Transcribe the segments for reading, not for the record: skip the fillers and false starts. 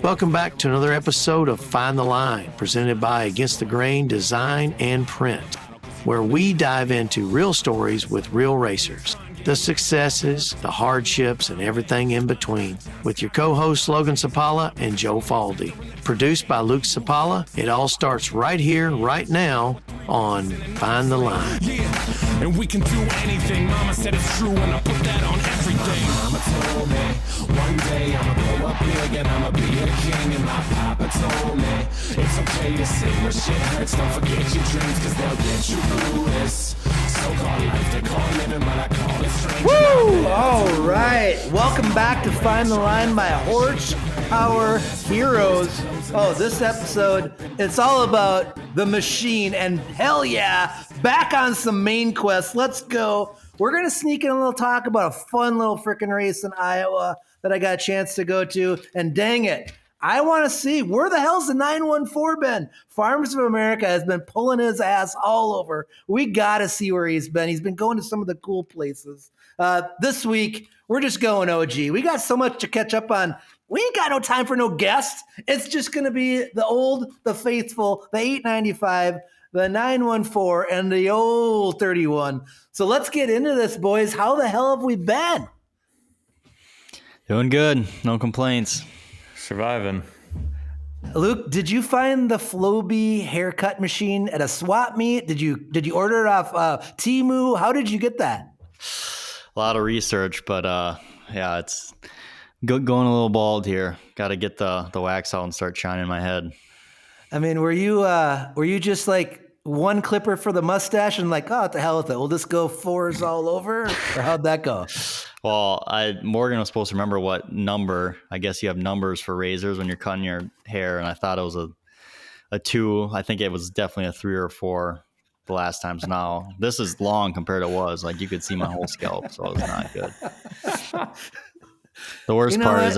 Welcome back to another episode of Find the Line, presented by Against the Grain Design and Print, where we dive into real stories with real racers, the successes, the hardships, and everything in between, with your co-hosts Logan Cipala and Joe Falde. Produced by Luke Cipala, it all starts right here, right now, on Find the Line. Yeah, and we can do anything. Mama said it's true, and I put that on everything. Mama told me one day I'ma blow up big and I'ma be a king. And my papa told me it's okay to say when shit hurts. Don't forget your dreams, cause they'll get you through this so-called life they call living, but I call it strange. Woo! All right. Welcome back to Find the Line by Horsepower Heroes. Oh, this episode, it's all about the machine, and hell yeah, back on some main quests. Let's go. We're going to sneak in a little talk about a fun little freaking race in Iowa that I got a chance to go to, and dang it, I want to see where the hell's the 914 been? Farmers of America has been pulling his ass all over. We got to see where he's been. He's been going to some of the cool places. This week, we're just going OG. We got so much to catch up on. We ain't got no time for no guests. It's just going to be the old, the faithful, the 895, the 914, and the old 31. So let's get into this, boys. How the hell have we been? Doing good. No complaints. Surviving. Luke, did you find the Floby haircut machine at a swap meet? Did you order it off Temu? How did you get that? A lot of research, but yeah, it's going a little bald here. Got to get the wax out and start shining my head. I mean, were you just like one clipper for the mustache and like, oh, what the hell with it? We'll just go fours all over? Or how'd that go? Well, Morgan was supposed to remember what number. I guess you have numbers for razors when you're cutting your hair, and I thought it was a 2. I think it was definitely a 3 or 4 the last time. So now this is long compared to what it was. Like you could see my whole scalp, so it was not good. The worst part is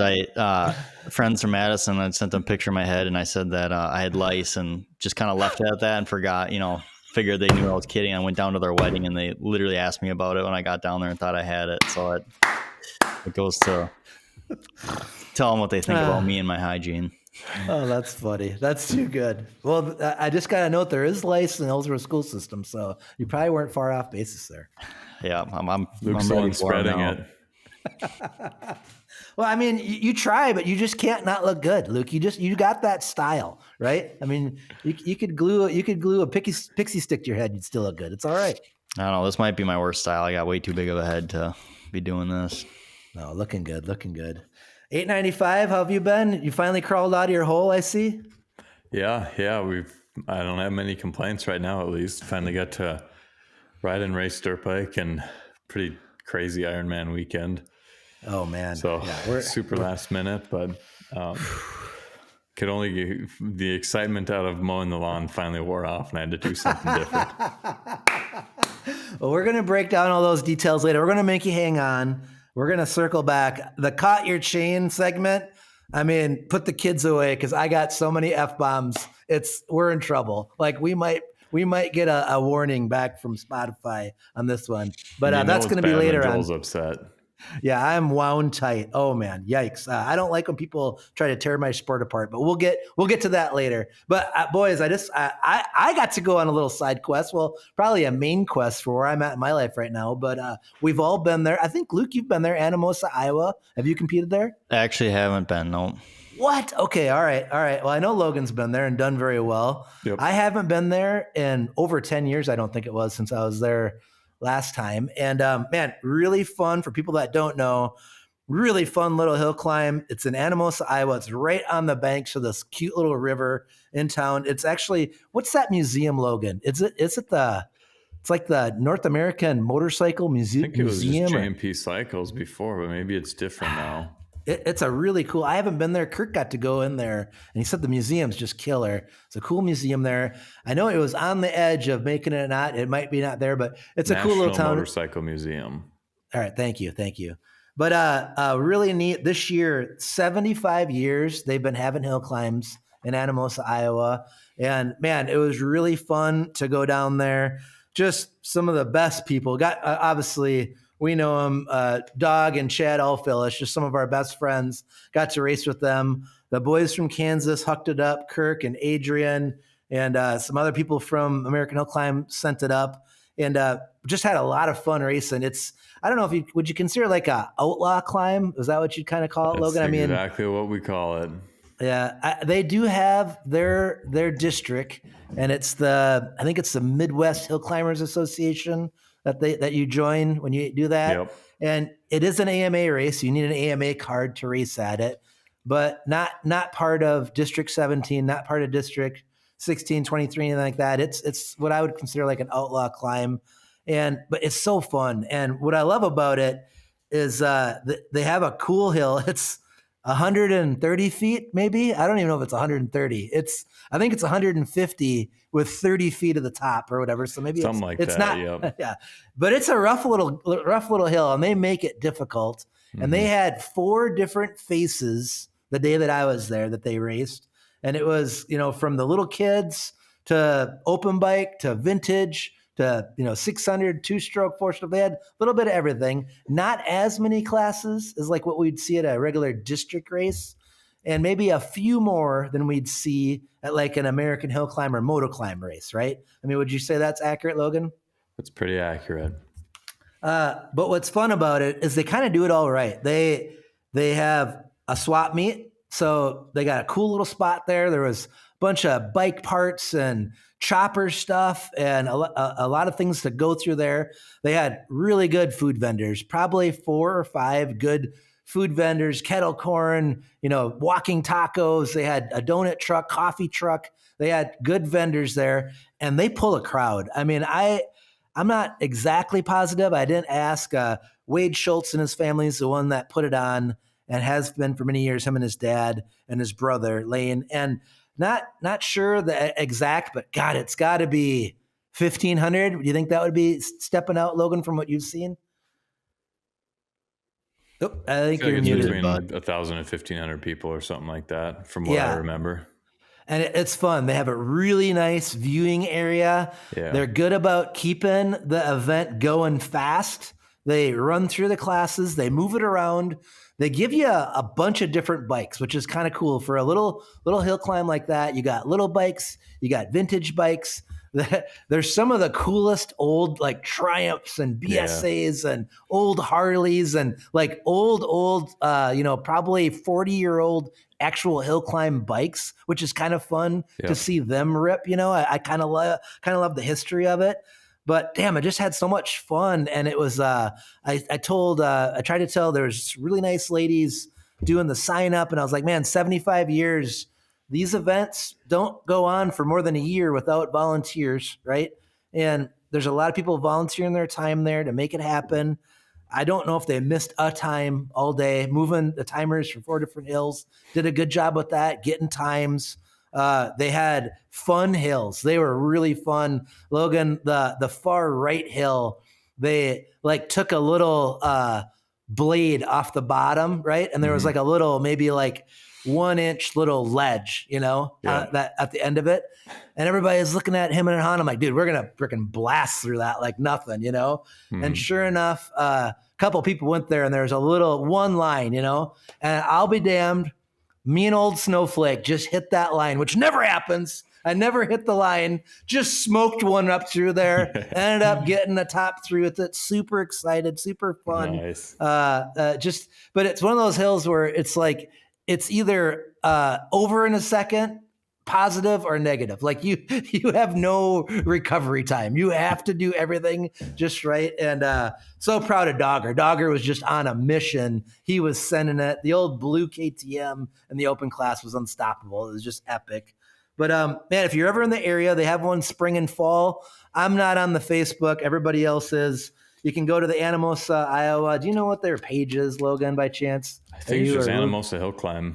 friends from Madison, I sent them a picture of my head, and I said that I had lice, and just kind of left it at that and forgot, figured they knew I was kidding. I went down to their wedding, and they literally asked me about it when I got down there and thought I had it. So it goes to tell them what they think about me and my hygiene. Oh, that's funny. That's too good. Well, I just got to note there is lice in the Ellsworth school system, so you probably weren't far off basis there. Yeah, I'm Luke's the one spreading it. Well, I mean, you try, but you just can't not look good, Luke. You got that style, right? I mean, you could glue a pixie stick to your head, you'd still look good. It's all right. I don't know. This might be my worst style. I got way too big of a head to be doing this. No, looking good. 895, how have you been? You finally crawled out of your hole, I see. Yeah. I don't have many complaints right now. At least finally got to ride and race dirt bike, and pretty crazy Ironman weekend. Oh man! So yeah, super last minute, but could only get the excitement out of mowing the lawn finally wore off, and I had to do something different. Well, we're gonna break down all those details later. We're gonna make you hang on. We're gonna circle back. The caught your chain segment. I mean, put the kids away because I got so many F-bombs. We're in trouble. Like we might get a warning back from Spotify on this one, but that's gonna be later on. Joel's upset. Yeah, I'm wound tight. Oh man, yikes! I don't like when people try to tear my sport apart, but we'll get to that later. But boys, I got to go on a little side quest. Well, probably a main quest for where I'm at in my life right now. But we've all been there. I think Luke, you've been there, Anamosa, Iowa. Have you competed there? I actually haven't been. No. What? Okay, all right. Well, I know Logan's been there and done very well. Yep. I haven't been there in over 10 years. I don't think it was since I was there last time. And man, really fun for people that don't know. Really fun little hill climb. It's in Anamosa, Iowa. It's right on the banks of this cute little river in town. It's actually, what's that museum, Logan? It's like the North American Motorcycle Museum. I think it was just JMP Cycles before, but maybe it's different now. It's a really cool, I haven't been there. Kirk got to go in there and he said the museum's just killer. It's a cool museum there. I know it was on the edge of making it not. It might be not there, but it's a cool little town. Motorcycle Museum. All right. Thank you. But really neat. This year, 75 years, they've been having hill climbs in Anamosa, Iowa. And man, it was really fun to go down there. Just some of the best people. Got obviously We know them. Dog and Chad Allphillish, just some of our best friends, got to race with them. The boys from Kansas hooked it up, Kirk and Adrian, and some other people from American Hillclimb sent it up, and just had a lot of fun racing. It's, I don't know if would you consider like a outlaw climb? Is that what you'd kind of call it, Logan? That's exactly what we call it. Yeah, they do have their district, and I think it's the Midwest Hill Climbers Association that you join when you do that. Yep. And it is an AMA race. You need an AMA card to race at it, but not part of District 17, not part of District 16, 23, anything like that. It's what I would consider like an outlaw climb, but it's so fun. And what I love about it is they have a cool hill. It's 130 feet, maybe. I don't even know if it's 130. I think it's 150 with 30 feet at the top or whatever. So maybe something like it's that. not, Yep. yeah. But it's a rough little hill, and they make it difficult. Mm-hmm. And they had 4 different faces the day that I was there that they raced, and it was from the little kids to open bike to vintage to 600 2-stroke 4-stroke. They had a little bit of everything. Not as many classes as like what we'd see at a regular district race, and maybe a few more than we'd see at like an American Hill Climb or Motoclimb race, right? I mean, would you say that's accurate, Logan? That's pretty accurate. But what's fun about it is they kind of do it all right. They have a swap meet, so they got a cool little spot there. There was a bunch of bike parts and chopper stuff and a lot of things to go through there. They had really good food vendors, probably 4 or 5 good food vendors, kettle corn, walking tacos. They had a donut truck, coffee truck. They had good vendors there, and they pull a crowd. I mean, I'm not exactly positive. I didn't ask. Wade Schultz and his family is the one that put it on and has been for many years, him and his dad and his brother, Lane. And not sure the exact, but God, it's got to be 1,500. Do you think that would be stepping out, Logan, from what you've seen? Oh, I think you're muted. Between 1,000 and 1,500 people or something like that, from what I remember. And it's fun. They have a really nice viewing area. Yeah. They're good about keeping the event going fast. They run through the classes. They move it around. They give you a bunch of different bikes, which is kind of cool for a little hill climb like that. You got little bikes, you got vintage bikes. There's some of the coolest old like Triumphs and BSAs and old Harleys and like old, probably 40-year-old actual hill climb bikes, which is kind of fun to see them rip. I kind of love the history of it. But damn, I just had so much fun, and it was. I tried to tell there's really nice ladies doing the sign up, and I was like, man, 75 years. These events don't go on for more than a year without volunteers, right? And there's a lot of people volunteering their time there to make it happen. I don't know if they missed a time all day, moving the timers for 4 different hills. Did a good job with that, getting times. They had fun hills. They were really fun. Logan, the far right hill, they like took a little blade off the bottom, right? And there was like a little, maybe like 1-inch little ledge, that at the end of it. And everybody is looking at him and Han. I'm like, dude, we're gonna freaking blast through that like nothing, And sure enough, a couple people went there, and there was a little one line, and I'll be damned. Me and old Snowflake just hit that line, which never happens. I never hit the line, just smoked one up through there, ended up getting a top 3 with it. Super excited, super fun. Nice. But it's one of those hills where it's like, it's either over in a second, positive or negative. Like you have no recovery time. You have to do everything just right. And so proud of Dogger. Dogger was just on a mission. He was sending it. The old blue KTM in the open class was unstoppable. It was just epic. But man, if you're ever in the area, they have one spring and fall. I'm not on the Facebook. Everybody else is. You can go to the Anamosa, Iowa. Do you know what their page is, Logan, by chance? I think it's just Anamosa Hillclimb.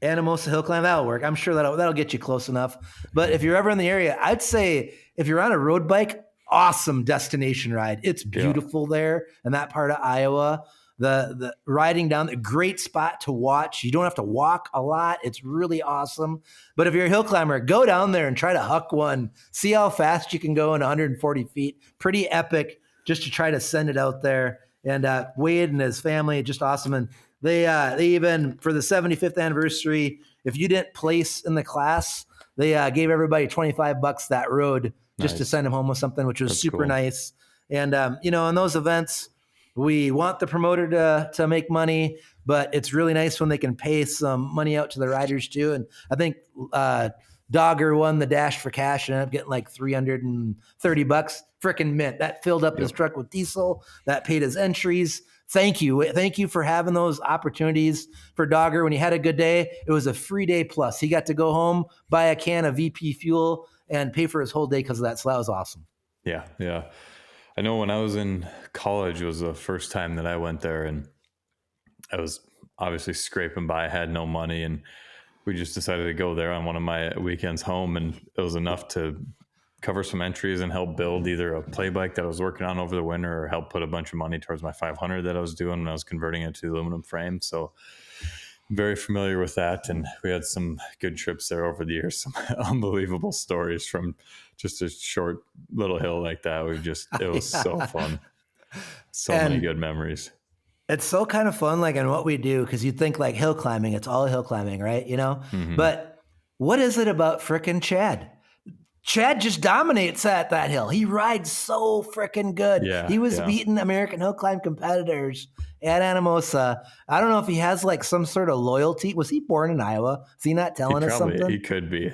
Anamosa Hillclimb, that'll work. I'm sure that'll get you close enough. But if you're ever in the area, I'd say if you're on a road bike, awesome destination ride. It's beautiful there in that part of Iowa. The riding down, a great spot to watch. You don't have to walk a lot. It's really awesome. But if you're a hill climber, go down there and try to huck one. See how fast you can go in 140 feet. Pretty epic just to try to send it out there. And Wade and his family, just awesome. And they even, for the 75th anniversary, if you didn't place in the class, they gave everybody $25 that road just to send them home with something, which was super nice. And, in those events, we want the promoter to make money, but it's really nice when they can pay some money out to the riders too. And I think Dogger won the Dash for Cash and ended up getting like $330. Freaking mint. That filled up his truck with diesel. That paid his entries. Thank you. Thank you for having those opportunities for Dogger. When he had a good day, it was a free day plus. He got to go home, buy a can of VP fuel, and pay for his whole day because of that. So that was awesome. Yeah. Yeah. I know when I was in college, it was the first time that I went there, and I was obviously scraping by. I had no money, and we just decided to go there on one of my weekends home, and it was enough to cover some entries and help build either a play bike that I was working on over the winter or help put a bunch of money towards my 500 that I was doing when I was converting it to aluminum frame. So very familiar with that. And we had some good trips there over the years, some unbelievable stories from just a short little hill like that. It was so fun. So many good memories. It's so kind of fun, like in what we do, because you think like hill climbing, it's all hill climbing, right? But what is it about frickin' Chad? Chad just dominates at that hill. He rides so freaking good. Yeah, he was beating American Hill Climb competitors at Anamosa. I don't know if he has like some sort of loyalty. Was he born in Iowa? Is he not telling us something? He could be.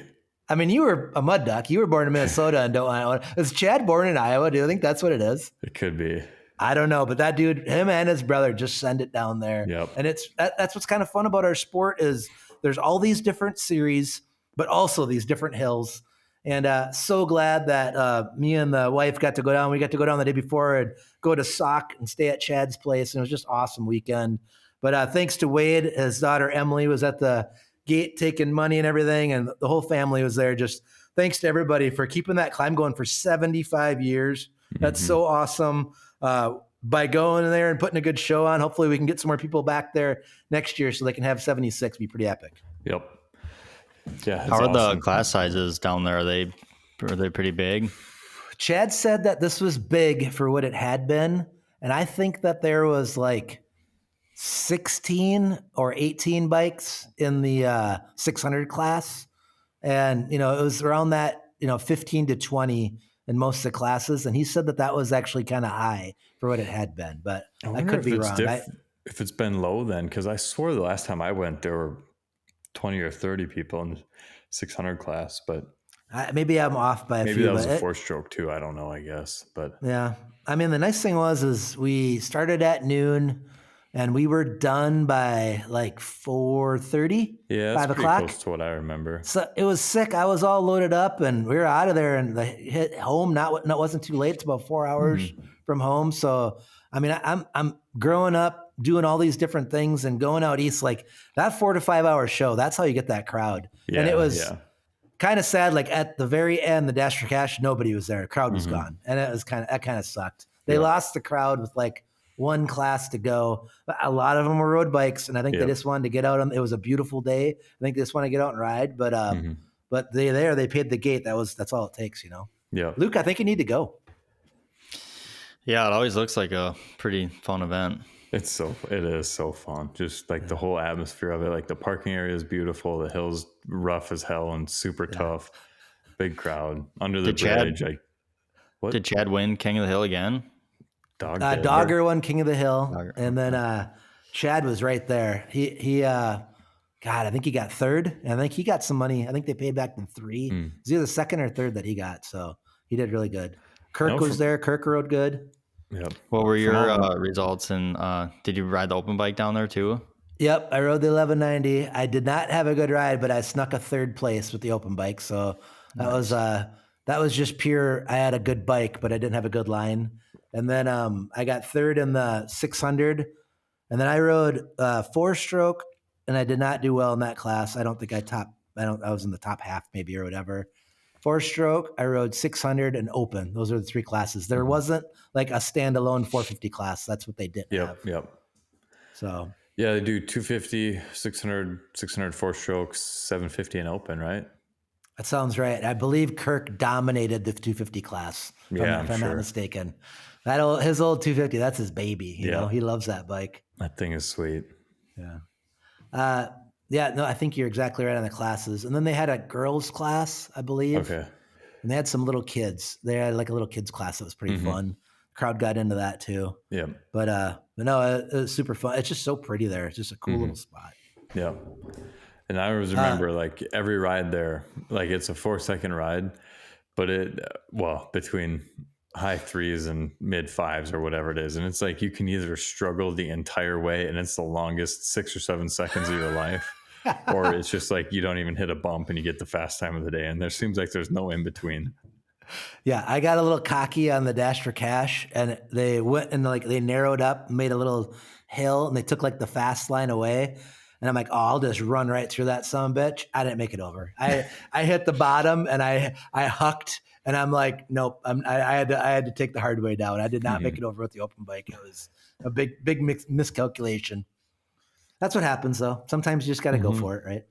I mean, you were a mud duck. You were born in Minnesota and don't Iowa. Is Chad born in Iowa? Do you think that's what it is? It could be. I don't know, but that dude, him and his brother just send it down there. Yep. And that's what's kind of fun about our sport is there's all these different series, but also these different hills. And so glad that me and the wife got to go down. We got to go down the day before and go to Sauk and stay at Chad's place. And it was just awesome weekend. But thanks to Wade, his daughter Emily was at the gate taking money and everything. And the whole family was there. Just thanks to everybody for keeping that climb going for 75 years. That's so awesome. By going in there and putting a good show on, hopefully we can get some more people back there next year so they can have 76 be pretty epic. Yep. Yeah. How are the class sizes down there? Are they pretty big? Chad said that this was big for what it had been. And I think that there was like 16 or 18 bikes in the 600 class. And, it was around that, 15 to 20 in most of the classes. And he said that was actually kind of high for what it had been, but I could be wrong. If it's been low then, because I swore the last time I went, there were 20 or 30 people in the 600 class, but maybe I'm off by a few. Maybe that was a 4-stroke too. I don't know, I guess, but yeah. I mean, the nice thing is we started at noon and we were done by like 4:30. Yeah, 5 pretty o'clock. close to what I remember. So it was sick. I was all loaded up and we were out of there and hit home. Not wasn't too late. It's about 4 hours from home. So I mean, I'm growing up doing all these different things and going out east, like that 4 to 5 hour show. That's how you get that crowd. Yeah, and it was kind of sad. Like at the very end, the Dash for Cash, nobody was there. The crowd was gone, and that kind of sucked. They lost the crowd with like one class to go. A lot of them were road bikes, and I think they just wanted to get out. It was a beautiful day. I think they just want to get out and ride. But they paid the gate. That's all it takes, Yeah. Luke, I think you need to go. Yeah, it always looks like a pretty fun event. It is so fun. Just like the whole atmosphere of it. Like the parking area is beautiful. The hill's rough as hell and super tough. Big crowd under the bridge. Did Chad win King of the Hill again? Dogger won King of the Hill, and then Chad was right there. He I think he got third, and I think he got some money. I think they paid back the 3. It was either the second or third that he got, so he did really good. Kirk was there. Kirk rode good. Yep. What were your results? And did you ride the open bike down there too? Yep, I rode the 1190. I did not have a good ride, but I snuck a third place with the open bike. So that was just pure. I had a good bike, but I didn't have a good line. And then I got third in the 600, and then I rode 4-stroke, and I did not do well in that class. I don't think I was in the top half maybe or whatever. 4-stroke, I rode 600 and open. Those are the 3 classes. There wasn't like a standalone 450 class. That's what they did. Yep. So yeah, they do 250, 600 4-strokes, 750 and open, right? that sounds right. I believe Kirk dominated the 250 class. If I'm not mistaken. His old 250, that's his baby. You know, he loves that bike. That thing is sweet. Yeah. No, I think you're exactly right on the classes. And then they had a girls class, I believe. Okay. And they had some little kids. They had like a little kids class that was pretty fun. Crowd got into that too. Yeah. But no, it was super fun. It's just so pretty there. It's just a cool little spot. Yeah. And I always remember like every ride there, like it's a 4-second ride, but between high 3s and mid 5s or whatever it is. And it's like, you can either struggle the entire way and it's the longest 6 or 7 seconds of your life, or it's just like, you don't even hit a bump and you get the fast time of the day. And there seems like there's no in between. Yeah. I got a little cocky on the Dash for Cash, and they went and like, they narrowed up, made a little hill, and they took like the fast line away. And I'm like, oh, I'll just run right through that son of a bitch. I didn't make it over. I hit the bottom and I hucked, and I'm like, nope. I had to take the hard way down. I did not make it over with the open bike. It was a big miscalculation. That's what happens though. Sometimes you just got to go for it, right?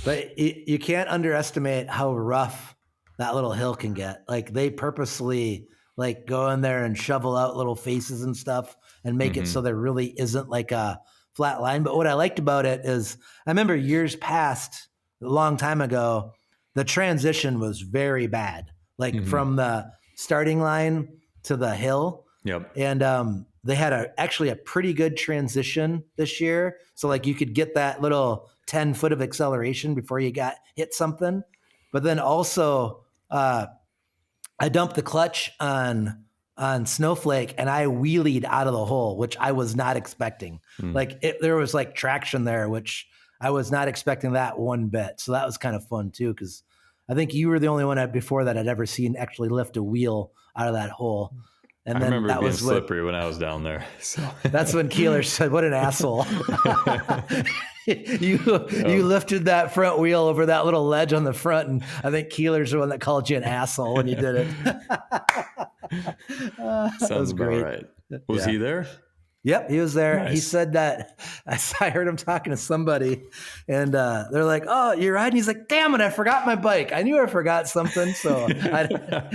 But you can't underestimate how rough that little hill can get. Like they purposely like go in there and shovel out little faces and stuff and make it so there really isn't like a flat line. But what I liked about it is I remember years past, a long time ago, the transition was very bad, like from the starting line to the hill. Yep. And they had actually a pretty good transition this year. So like you could get that little 10 foot of acceleration before you hit something. But then also I dumped the clutch on Snowflake and I wheelied out of the hole, which I was not expecting. Like there was like traction there, which I was not expecting that one bit. So that was kind of fun too, because I think you were the only one before that I'd ever seen actually lift a wheel out of that hole. And I then remember that it being was slippery when I was down there. So. That's when Keeler said, "What an asshole." You lifted that front wheel over that little ledge on the front, and I think Keeler's the one that called you an asshole when you did it. Sounds was about great. right. Was he there? Yep, he was there. Nice. He said that. I heard him talking to somebody, and they're like, "Oh, you're riding?" He's like, "Damn it, I forgot my bike. I knew I forgot something." So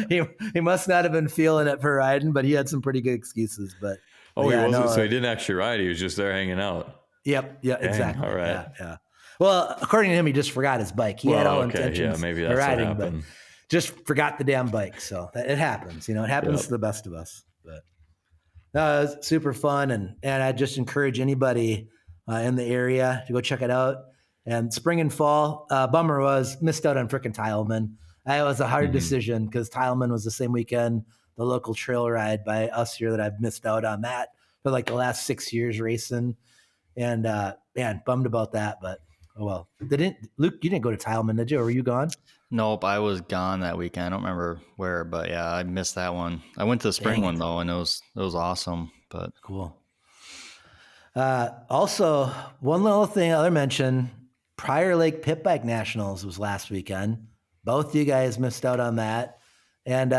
he must not have been feeling it for riding, but he had some pretty good excuses. But he wasn't. So he didn't actually ride. He was just there hanging out. Yep. Yeah. Dang, exactly. all right. Yeah. Well, according to him, he just forgot his bike. He had all intentions maybe of that's riding, what but happened. just forgot the damn bike. So it happens. You know, it happens to the best of us. But no, it was super fun, and I just encourage anybody in the area to go check it out. And spring and fall, bummer was missed out on frickin' Tileman. It was a hard decision because Tileman was the same weekend, the local trail ride by us here, that I've missed out on that for like the last 6 years racing. And man, bummed about that, but oh well. Luke, you didn't go to Tileman, did you? Or were you gone? Nope, I was gone that weekend. I don't remember where, but yeah, I missed that one. I went to the spring one though, and it was awesome. But cool. Also, one little thing I'll mention: Prior Lake Pit Bike Nationals was last weekend. Both you guys missed out on that, and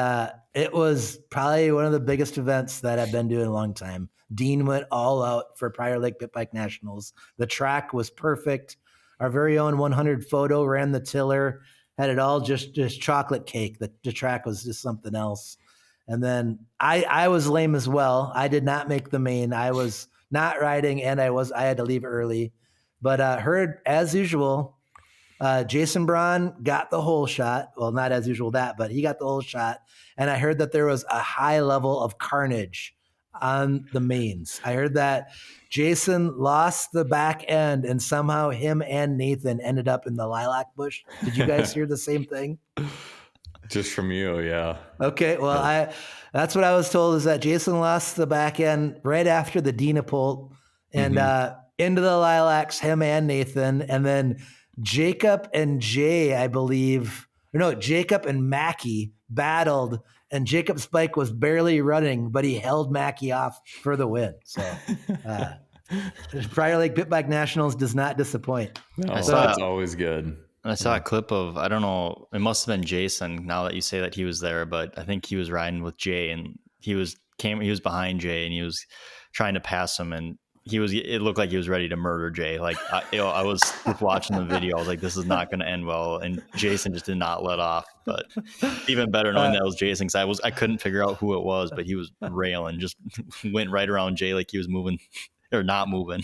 it was probably one of the biggest events that I've been doing in a long time. Dean went all out for Prior Lake Pit Bike Nationals. The track was perfect. Our very own 100 photo ran the tiller. Had it all just chocolate cake. The track was just something else. And then I was lame as well. I did not make the main. I was not riding, and I had to leave early. But heard, as usual, Jason Braun got the whole shot. Well, not as usual but he got the whole shot. And I heard that there was a high level of carnage on the mains. I heard that Jason lost the back end, and somehow him and Nathan ended up in the lilac bush. Did you guys hear the same thing? Just from you, yeah. Okay, well, that's what I was told, is that Jason lost the back end right after the Dina pulled, and into the lilacs, him and Nathan, and then Jacob and Jay, I believe, or no, Jacob and Mackie battled, and Jacob's bike was barely running, but he held Mackie off for the win. So Prior Lake Pit Bike Nationals does not disappoint. No, I saw that's always good. I saw a clip of, I don't know, it must have been Jason, now that you say that he was there, but I think he was riding with Jay, and he was behind Jay, and he was trying to pass him, and it looked like he was ready to murder Jay. Like I was watching the video. I was like, this is not going to end well. And Jason just did not let off. But even better knowing that was Jason, because I couldn't figure out who it was, but he was railing, just went right around Jay like he was moving or not moving.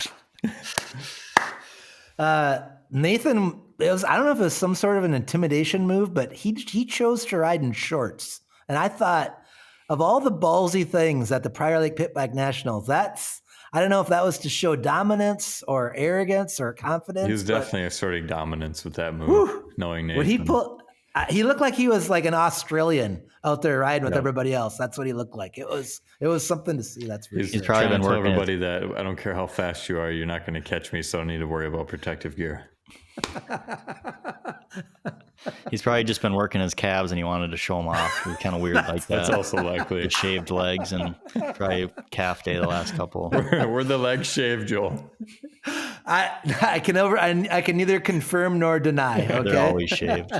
Nathan, I don't know if it was some sort of an intimidation move, but he chose to ride in shorts. And I thought, of all the ballsy things at the Prior Lake Pit Bike Nationals, I don't know if that was to show dominance or arrogance or confidence. He was definitely asserting dominance with that move, knowing Nathan. He looked like he was like an Australian out there riding with everybody else. That's what he looked like. It was something to see. That's for sure. He's probably been working. Everybody that I don't care how fast you are, you're not going to catch me, so I don't need to worry about protective gear. He's probably just been working his calves and he wanted to show them off. It was kind of weird like that. That's also likely. The shaved legs and probably calf day the last couple. Were the legs shaved, Joel? I can neither confirm nor deny. Okay? They're always shaved.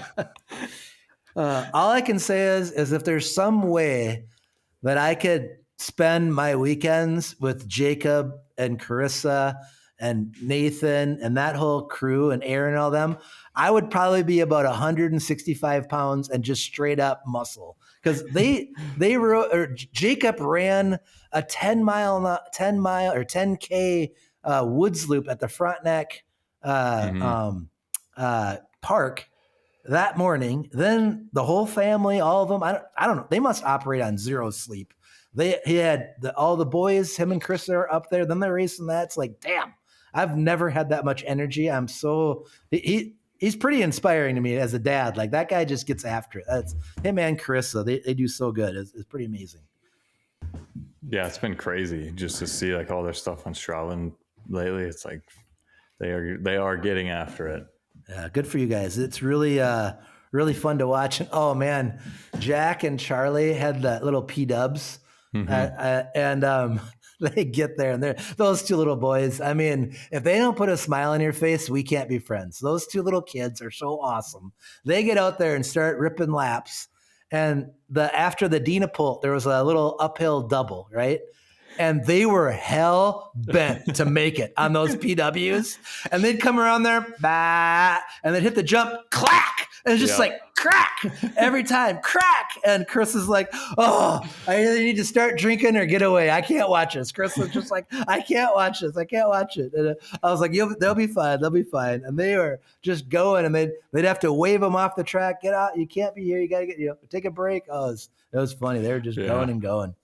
All I can say is if there's some way that I could spend my weekends with Jacob and Carissa and Nathan and that whole crew and Aaron and all them, I would probably be about 165 pounds and just straight up muscle. Because Jacob ran a 10K woods loop at the Frontenac park that morning. Then the whole family, all of them, I don't know, they must operate on zero sleep. He had all the boys, him and Chris are up there. Then they're racing that. It's like, damn, I've never had that much energy. I'm so he's pretty inspiring to me as a dad. Like that guy just gets after it. That's him and Carissa. They do so good. It's pretty amazing. Yeah, it's been crazy just to see like all their stuff on Strava lately. It's like they are getting after it. Yeah, good for you guys. It's really really fun to watch. And oh man, Jack and Charlie had the little P-dubs. And they get there and they're those two little boys. I mean, if they don't put a smile on your face, we can't be friends. Those two little kids are so awesome. They get out there and start ripping laps. And after the Dina Pult, there was a little uphill double, right? And they were hell bent to make it on those PWs. And they'd come around there, bah, and they'd hit the jump, clack. And it's just like crack every time, crack. And Chris is like, oh, I either need to start drinking or get away. I can't watch this. Chris was just like, I can't watch this. I can't watch it. And I was like, they'll be fine. They'll be fine. And they were just going, and they'd have to wave them off the track. Get out. You can't be here. You got to take a break. Oh, it was funny. They were just going and going.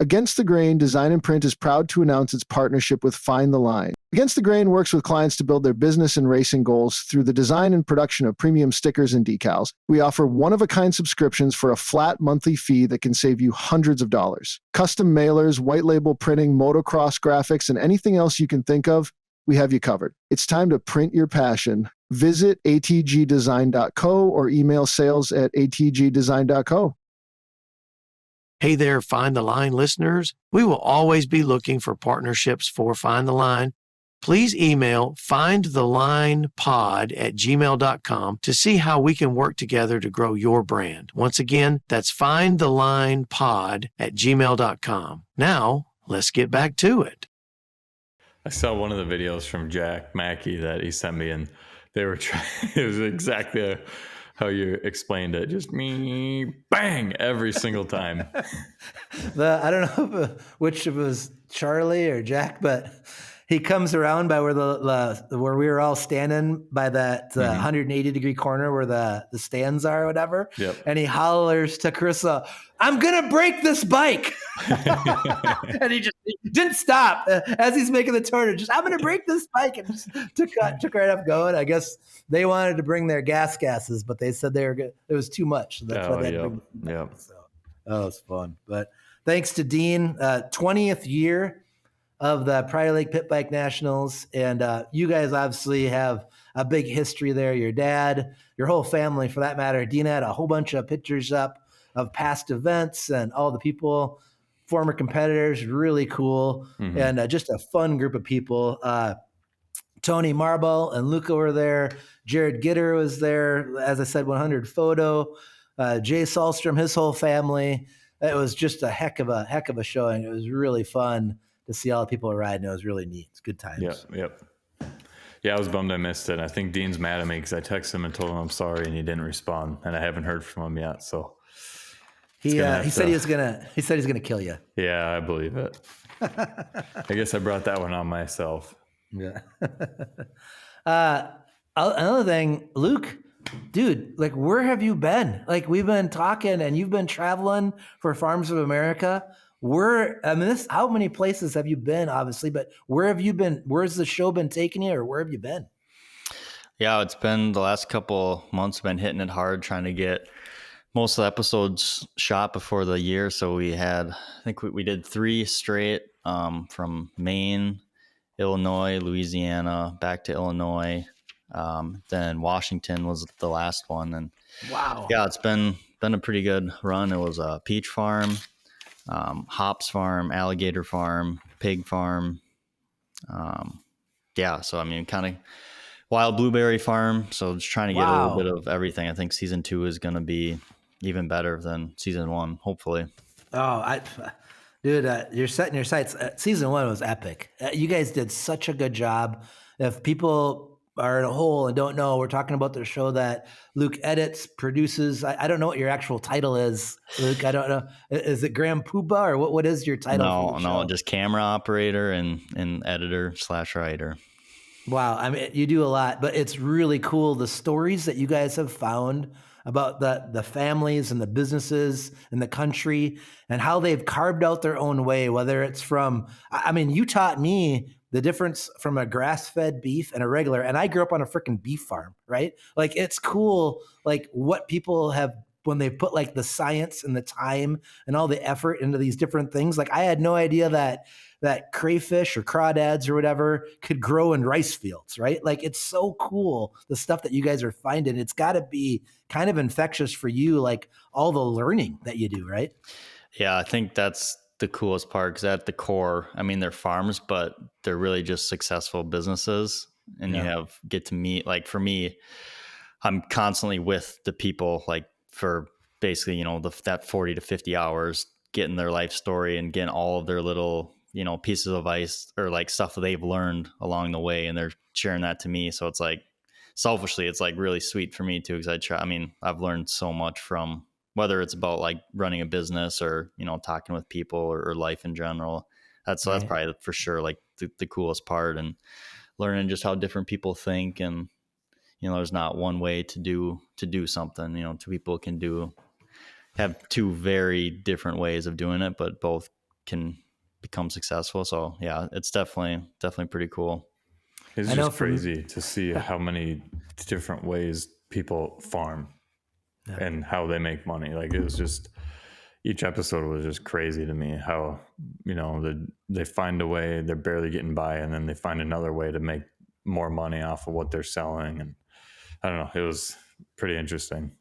Against the Grain Design and Print is proud to announce its partnership with Find the Line. Against the Grain works with clients to build their business and racing goals through the design and production of premium stickers and decals. We offer one-of-a-kind subscriptions for a flat monthly fee that can save you hundreds of dollars. Custom mailers, white label printing, motocross graphics, and anything else you can think of, we have you covered. It's time to print your passion. Visit atgdesign.co or email sales@atgdesign.co. Hey there, Find the Line listeners. We will always be looking for partnerships for Find the Line. Please email findthelinepod@gmail.com to see how we can work together to grow your brand. Once again, that's findthelinepod@gmail.com. Now, let's get back to it. I saw one of the videos from Jack Mackey that he sent me, and they were trying, it was exactly how you explained it. Just me, bang, every single time. I don't know which it was Charlie or Jack, but he comes around by where where we were all standing by that 180-degree corner where the stands are or whatever. Yep. And he hollers to Carissa, I'm going to break this bike. And he didn't stop as he's making the turn. I'm going to break this bike. And just took right up going. I guess they wanted to bring their gases, but they said it was too much. So that's why they had to bring them back. So, it was fun. But thanks to Dean, 20th year of the Prior Lake Pit Bike Nationals. And you guys obviously have a big history there. Your dad, your whole family for that matter. Dean had a whole bunch of pictures up of past events and all the people, former competitors, really cool. And just a fun group of people. Tony Marble and Luca were there. Jared Gitter was there. As I said, 100 photo. Jay Sahlstrom, his whole family. It was just a heck of a showing. It was really fun to see all the people riding. It was really neat. It's good times. Yep. Yeah, I was bummed I missed it. I think Dean's mad at me because I texted him and told him I'm sorry, and he didn't respond, and I haven't heard from him yet. So He said he's gonna kill you. Yeah, I believe it. I guess I brought that one on myself. Yeah. Another thing, Luke, dude, like, where have you been? Like, we've been talking, and you've been traveling for Farms of America. How many places have you been, obviously, but where have you been? Where's the show been taking you, or where have you been? Yeah, it's been the last couple months, been hitting it hard, trying to get most of the episodes shot before the year. So we did 3 straight, from Maine, Illinois, Louisiana, back to Illinois. Then Washington was the last one. And wow. Yeah, it's been a pretty good run. It was a peach farm, hops farm, alligator farm, pig farm. So I mean, kind of wild blueberry farm. So just trying to get a little bit of everything. I think season 2 is going to be even better than season 1, hopefully. You're setting your sights. Season 1 was epic. You guys did such a good job. If people are in a hole and don't know, we're talking about the show that Luke edits, produces. I don't know what your actual title is, Luke. I don't know. Is it Grand Poobah, or what is your title? No, just camera operator and editor/writer. Wow. I mean, you do a lot, but it's really cool. The stories that you guys have found about the families and the businesses in the country and how they've carved out their own way, whether it's from, I mean, you taught me the difference from a grass-fed beef and a regular, and I grew up on a freaking beef farm, right? Like, it's cool, like, what people have, when they put like the science and the time and all the effort into these different things. Like, I had no idea that crayfish or crawdads or whatever could grow in rice fields, right? Like, it's so cool, the stuff that you guys are finding. It's got to be kind of infectious for you, like all the learning that you do, right? Yeah, I think that's the coolest part, because at the core, I mean, they're farms, but they're really just successful businesses. And you get to meet, like, for me, I'm constantly with the people, like, for basically, that 40 to 50 hours, getting their life story and getting all of their little, pieces of advice or like stuff that they've learned along the way. And they're sharing that to me. So it's like, selfishly, it's like really sweet for me too. Cause I've learned so much from, whether it's about like running a business or, talking with people or life in general. That's probably for sure, like the coolest part, and learning just how different people think. And, there's not one way to do something. 2 people can have 2 very different ways of doing it, but both can become successful. So yeah, it's definitely pretty cool. It's just crazy to see how many different ways people farm and how they make money. Like, it was just, each episode was just crazy to me how, they find a way, they're barely getting by, and then they find another way to make more money off of what they're selling. And I don't know, it was pretty interesting.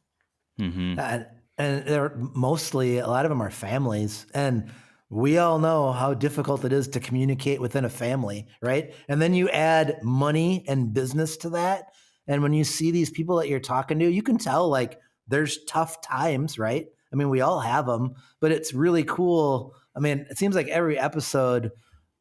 Mm-hmm. And they're mostly, a lot of them are families, and we all know how difficult it is to communicate within a family, right? And then you add money and business to that. And when you see these people that you're talking to, you can tell, like, there's tough times, right? I mean, we all have them, but it's really cool. I mean, it seems like every episode,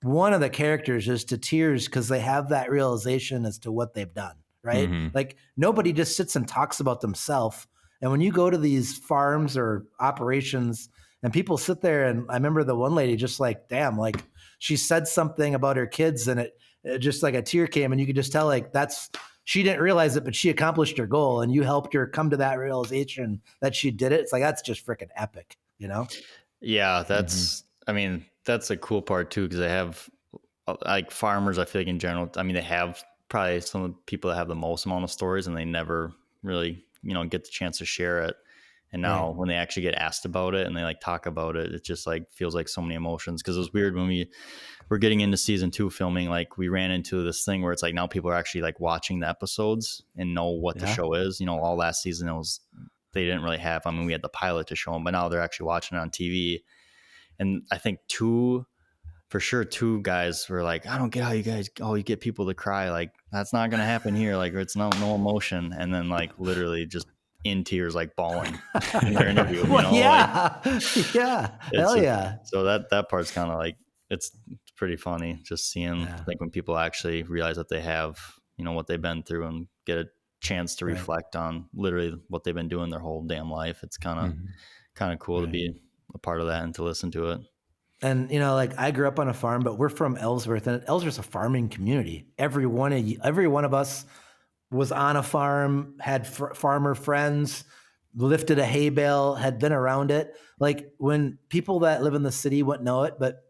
one of the characters is to tears because they have that realization as to what they've done, right? Mm-hmm. Like, nobody just sits and talks about themselves. And when you go to these farms or operations and people sit there, and I remember the one lady just like, damn, like, she said something about her kids, and it just like a tear came, and you could just tell, like, she didn't realize it, but she accomplished her goal, and you helped her come to that realization that she did it. It's like, that's just freaking epic, Yeah, that's, I mean, that's a cool part too, because they have, like, farmers, I feel like in general, I mean, they have probably some of the people that have the most amount of stories, and they never really, get the chance to share it. And now when they actually get asked about it and they like talk about it, it just like feels like so many emotions. Cause it was weird when we were getting into season 2 filming, like we ran into this thing where it's like, now people are actually like watching the episodes and know what the show is. All last season they didn't really have, we had the pilot to show them, but now they're actually watching it on TV. And I think 2 guys were like, I don't get how you get people to cry. Like, that's not going to happen here. Like, it's no emotion. And then like literally just in tears, like bawling in their interview. Well, yeah. Hell yeah. So that part's kind of like, it's pretty funny just seeing, I think, when people actually realize that they have, what they've been through and get a chance to reflect on literally what they've been doing their whole damn life. It's kind of cool to be a part of that and to listen to it. And, like I grew up on a farm, but we're from Ellsworth, and Ellsworth's a farming community. Every one of us was on a farm, had farmer friends, lifted a hay bale, had been around it. Like when people that live in the city wouldn't know it, but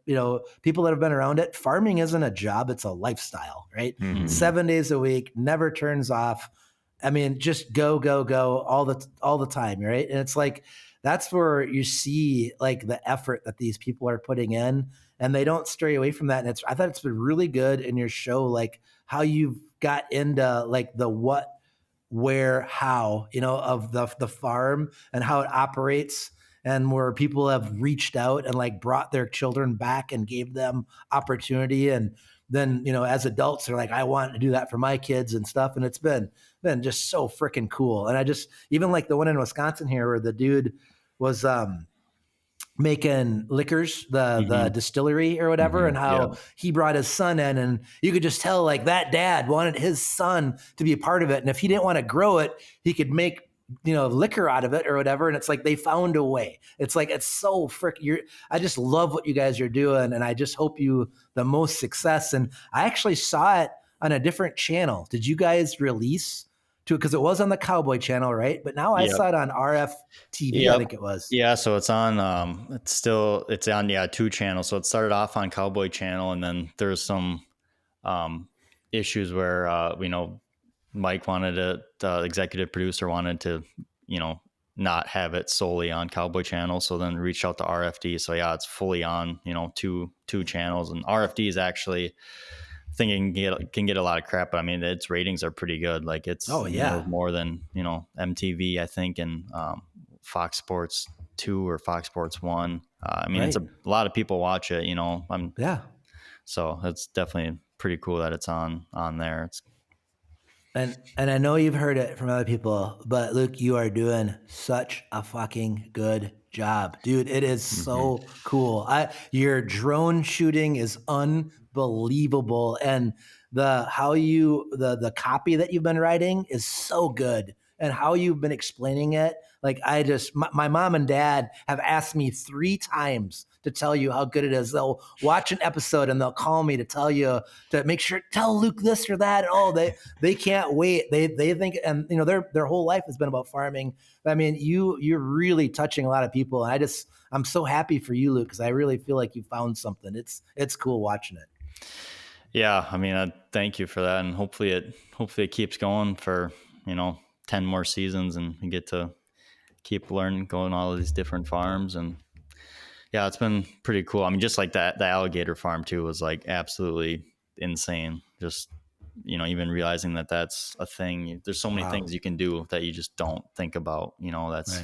people that have been around it, farming isn't a job, it's a lifestyle, right? 7 days a week, never turns off. I mean, just go all the time, right? And it's like, that's where you see like the effort that these people are putting in, and they don't stray away from that. And I thought it's been really good in your show, like how you've got into like the what, where, how, of the farm and how it operates, and where people have reached out and like brought their children back and gave them opportunity. And then, as adults, they're like, I want to do that for my kids and stuff. And it's been just so freaking cool. And I just, even like the one in Wisconsin here where the dude was making liquors, the distillery or whatever, and how he brought his son in, and you could just tell like that dad wanted his son to be a part of it. And if he didn't want to grow it, he could make, liquor out of it or whatever. And it's like, they found a way. It's like, it's so I just love what you guys are doing. And I just hope you the most success. And I actually saw it on a different channel. Did you guys release to it? Because it was on the Cowboy channel, right? But now I saw it on RF TV, I think it was. Yeah, so it's on it's on 2 channels. So it started off on Cowboy channel, and then there's some issues where Mike wanted to, the executive producer wanted to, not have it solely on Cowboy channel. So then reached out to RFD. So yeah, it's fully on, two channels, and RFD is actually, I think it can get a lot of crap, but I mean, its ratings are pretty good. Like it's more than, MTV, I think, and Fox Sports 2 or Fox Sports 1. I mean, it's a lot of people watch it, so it's definitely pretty cool that it's on there. It's, and I know you've heard it from other people, but Luke, you are doing such a fucking good job, dude. It is so cool. Your drone shooting is unbelievable, and the copy that you've been writing is so good, and how you've been explaining it. Like my mom and dad have asked me 3 times to tell you how good it is. They'll watch an episode and they'll call me to tell you to make sure, tell Luke this or that. And they can't wait. They think, and their whole life has been about farming. I mean, you're really touching a lot of people. And I'm so happy for you, Luke, because I really feel like you found something. It's cool watching it. Yeah, I mean, I thank you for that, and hopefully it keeps going for 10 more seasons, and we get to keep learning, going all of these different farms. And yeah, it's been pretty cool. I mean, just like that, the alligator farm too was like absolutely insane. Just, even realizing that that's a thing. There's so many things you can do that you just don't think about, that's,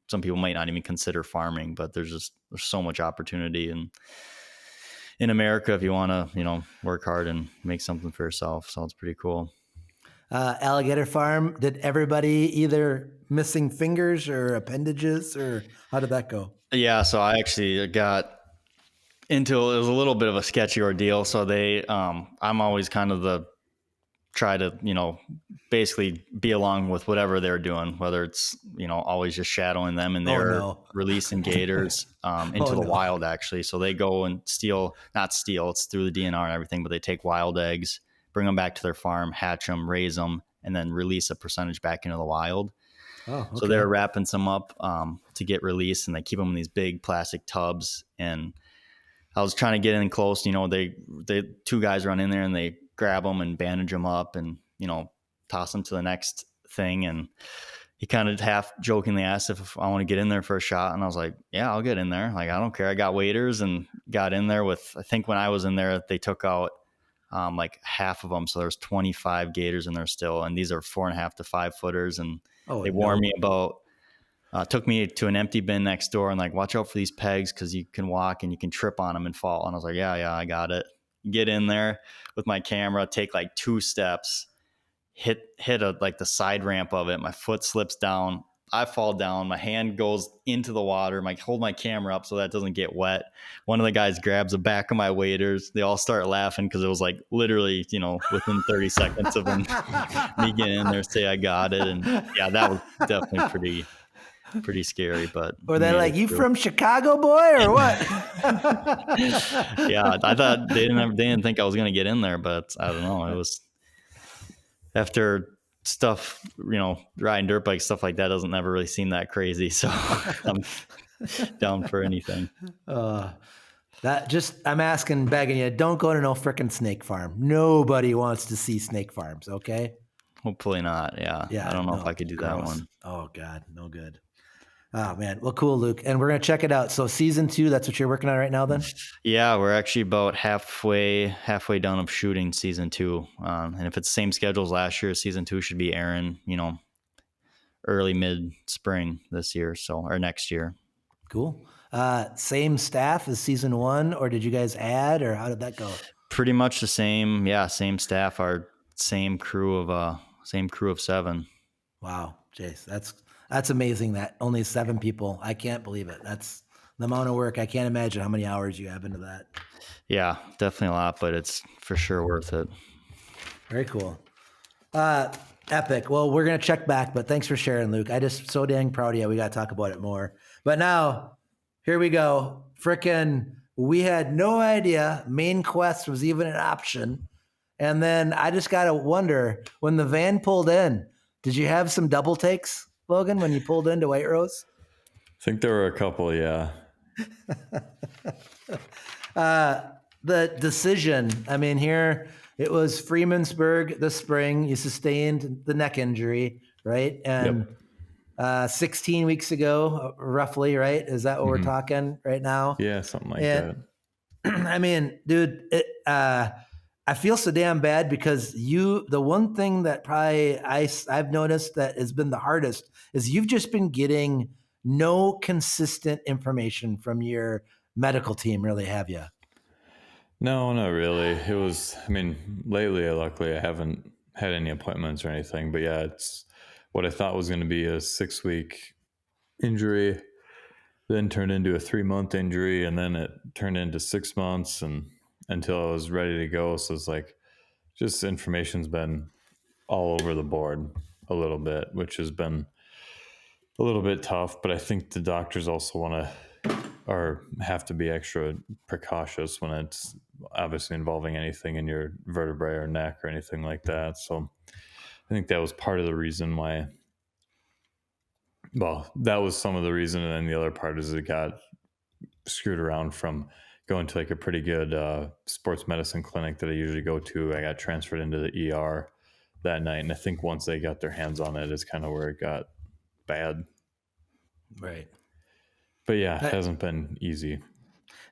some people might not even consider farming, but there's so much opportunity in America if you want to, work hard and make something for yourself. So it's pretty cool. Alligator farm, did everybody either missing fingers or appendages, or how did that go? Yeah, so I actually got into it was a little bit of a sketchy ordeal. So I'm always kind of try to, basically be along with whatever they're doing, whether it's, always just shadowing them, and they're releasing gators into the wild, actually. So they go and not steal, it's through the DNR and everything, but they take wild eggs, bring them back to their farm, hatch them, raise them, and then release a percentage back into the wild. Oh, okay. So they're wrapping some up to get released, and they keep them in these big plastic tubs. And I was trying to get in close. They 2 guys run in there and they grab them and bandage them up and toss them to the next thing. And he kind of half jokingly asked if I want to get in there for a shot, and I was like, "Yeah, I'll get in there. Like, I don't care." I got waders and got in there with. I think when I was in there, they took out like half of them, so there's 25 gators in there still, and these are 4.5 to 5 footers, and they warned me about. Took me to an empty bin next door and like, watch out for these pegs because you can walk and you can trip on them and fall. And I was like, yeah, I got it. Get in there with my camera, take like 2 steps, hit like the side ramp of it. My foot slips down. I fall down. My hand goes into the water. I hold my camera up so that doesn't get wet. One of the guys grabs the back of my waders. They all start laughing because it was like literally, within 30 seconds of me getting in there, say I got it. And yeah, that was definitely pretty scary. But were they like, you from Chicago, boy, or what? Yeah, I thought they didn't think I was going to get in there, but I don't know. It was after stuff, riding dirt bikes, stuff like that doesn't never really seem that crazy. So I'm down for anything. I'm asking, begging you, don't go to no frickin' snake farm. Nobody wants to see snake farms. Okay. Hopefully not. Yeah. I don't know if I could do that one. Oh God, no good. Oh man. Well, cool, Luke. And we're going to check it out. So season 2, that's what you're working on right now then? Yeah, we're actually about halfway done of shooting season 2. And if it's the same schedule as last year, season 2 should be airing, early mid spring this year. Or next year. Cool. Same staff as season 1, or did you guys add, or how did that go? Pretty much the same. Yeah. Same staff, our same crew of 7. Wow. Jace, that's amazing that only 7 people. I can't believe it. That's the amount of work. I can't imagine how many hours you have into that. Yeah, definitely a lot, but it's for sure worth it. Very cool. Epic. Well, we're going to check back, but thanks for sharing, Luke. I just so dang proud of you. We got to talk about it more. But now, here we go. Frickin', we had no idea Main Quest was even an option. And then I just got to wonder, when the van pulled in, did you have some double takes, Logan, when you pulled into White Rose? I think there were a couple, yeah. The decision, here it was Freemansburg this spring. You sustained the neck injury, right? And 16 weeks ago, roughly, right? Is that what we're talking right now? Yeah, something like that. Dude, I feel so damn bad because the one thing that probably I've noticed that has been the hardest is you've just been getting no consistent information from your medical team, really, have you? No, not really. It was, lately, luckily, I haven't had any appointments or anything, but yeah, it's what I thought was going to be a 6-week injury, then turned into a 3-month injury, and then it turned into 6 months and until I was ready to go. So it's like, just information's been all over the board a little bit, which has been a little bit tough, but I think the doctors also have to be extra precautious when it's obviously involving anything in your vertebrae or neck or anything like that. So I think that was part of the reason why. Well, that was some of the reason. And then the other part is it got screwed around from going to like a pretty good sports medicine clinic that I usually go to. I got transferred into the ER that night. And I think once they got their hands on it is kind of where it got bad. Right. But yeah, it hasn't been easy.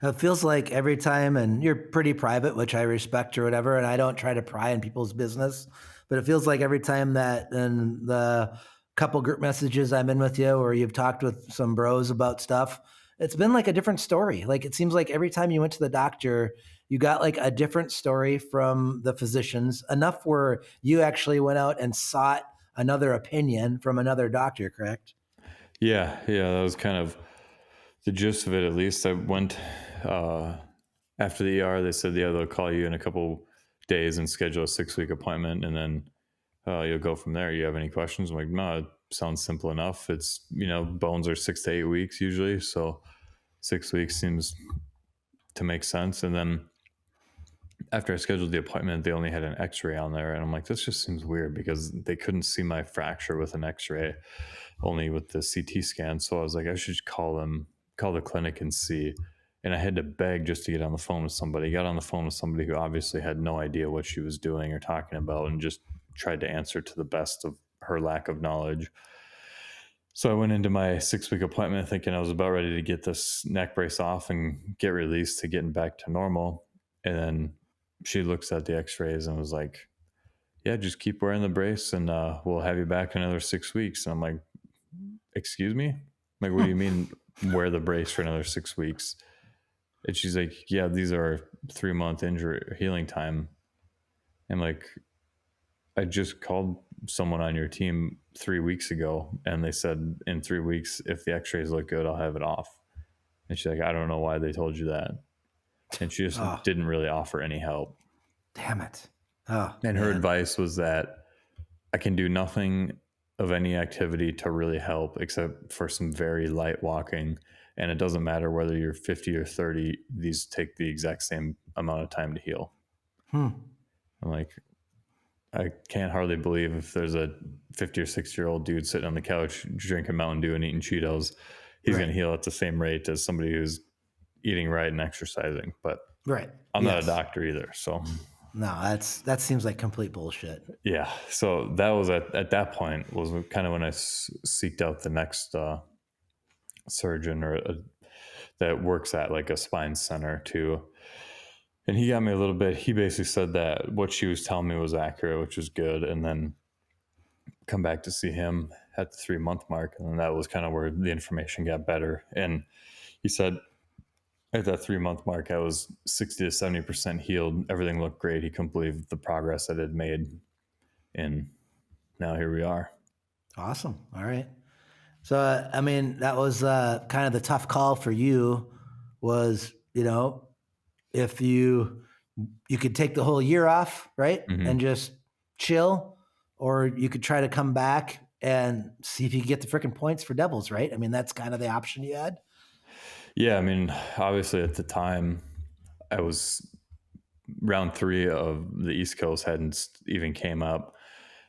It feels like every time, and you're pretty private, which I respect or whatever, and I don't try to pry in people's business, but it feels like every time that in the couple group messages I'm in with you or you've talked with some bros about stuff, it's been like a different story. Like it seems like every time you went to the doctor, you got like a different story from the physicians, enough where you actually went out and sought another opinion from another doctor, correct? Yeah, that was kind of the gist of it, at least. I went after the ER. They said, they'll call you in a couple days and schedule a 6-week appointment, and then you'll go from there. You have any questions? I'm like, no, it sounds simple enough. It's, bones are 6 to 8 weeks usually, so 6 weeks seems to make sense. And then after I scheduled the appointment, they only had an x-ray on there, and I'm like, this just seems weird because they couldn't see my fracture with an x-ray, only with the CT scan. So I was like, I should call the clinic and see. And I had to beg just to get on the phone with somebody. I got on the phone with somebody who obviously had no idea what she was doing or talking about and just tried to answer to the best of her lack of knowledge. So I went into my 6-week appointment thinking I was about ready to get this neck brace off and get released to getting back to normal. And then she looks at the x-rays and was like, yeah, just keep wearing the brace and we'll have you back in another 6 weeks. And I'm like, excuse me? Like, what do you mean wear the brace for another 6 weeks? And she's like, yeah, these are 3-month injury healing time. I'm like, I just called someone on your team 3 weeks ago, and they said in 3 weeks, if the x-rays look good, I'll have it off. And she's like, I don't know why they told you that. And she just didn't really offer any help. Damn it. Oh, and her advice was that I can do nothing of any activity to really help except for some very light walking. And it doesn't matter whether you're 50 or 30, these take the exact same amount of time to heal. I'm like, I can't hardly believe if there's a 50 or 60-year-old dude sitting on the couch drinking Mountain Dew and eating Cheetos, he's going to heal at the same rate as somebody who's eating right and exercising. But I'm not a doctor either. So no, that seems like complete bullshit. Yeah. So that was at that point was kind of when I seeked out the next surgeon that works at like a spine center too. And he got me a little bit. He basically said that what she was telling me was accurate, which was good. And then come back to see him at the 3-month mark. And that was kind of where the information got better. And he said at that 3-month mark, I was 60 to 70% healed. Everything looked great. He couldn't believe the progress that had made. And now here we are. Awesome. All right. So, I mean, that was kind of the tough call for you was, if you could take the whole year off, right? And just chill, or you could try to come back and see if you could get the freaking points for Devils, right? I mean, that's kind of the option you had. Yeah. I mean, obviously at the time I was round 3 of the East Coast hadn't even came up.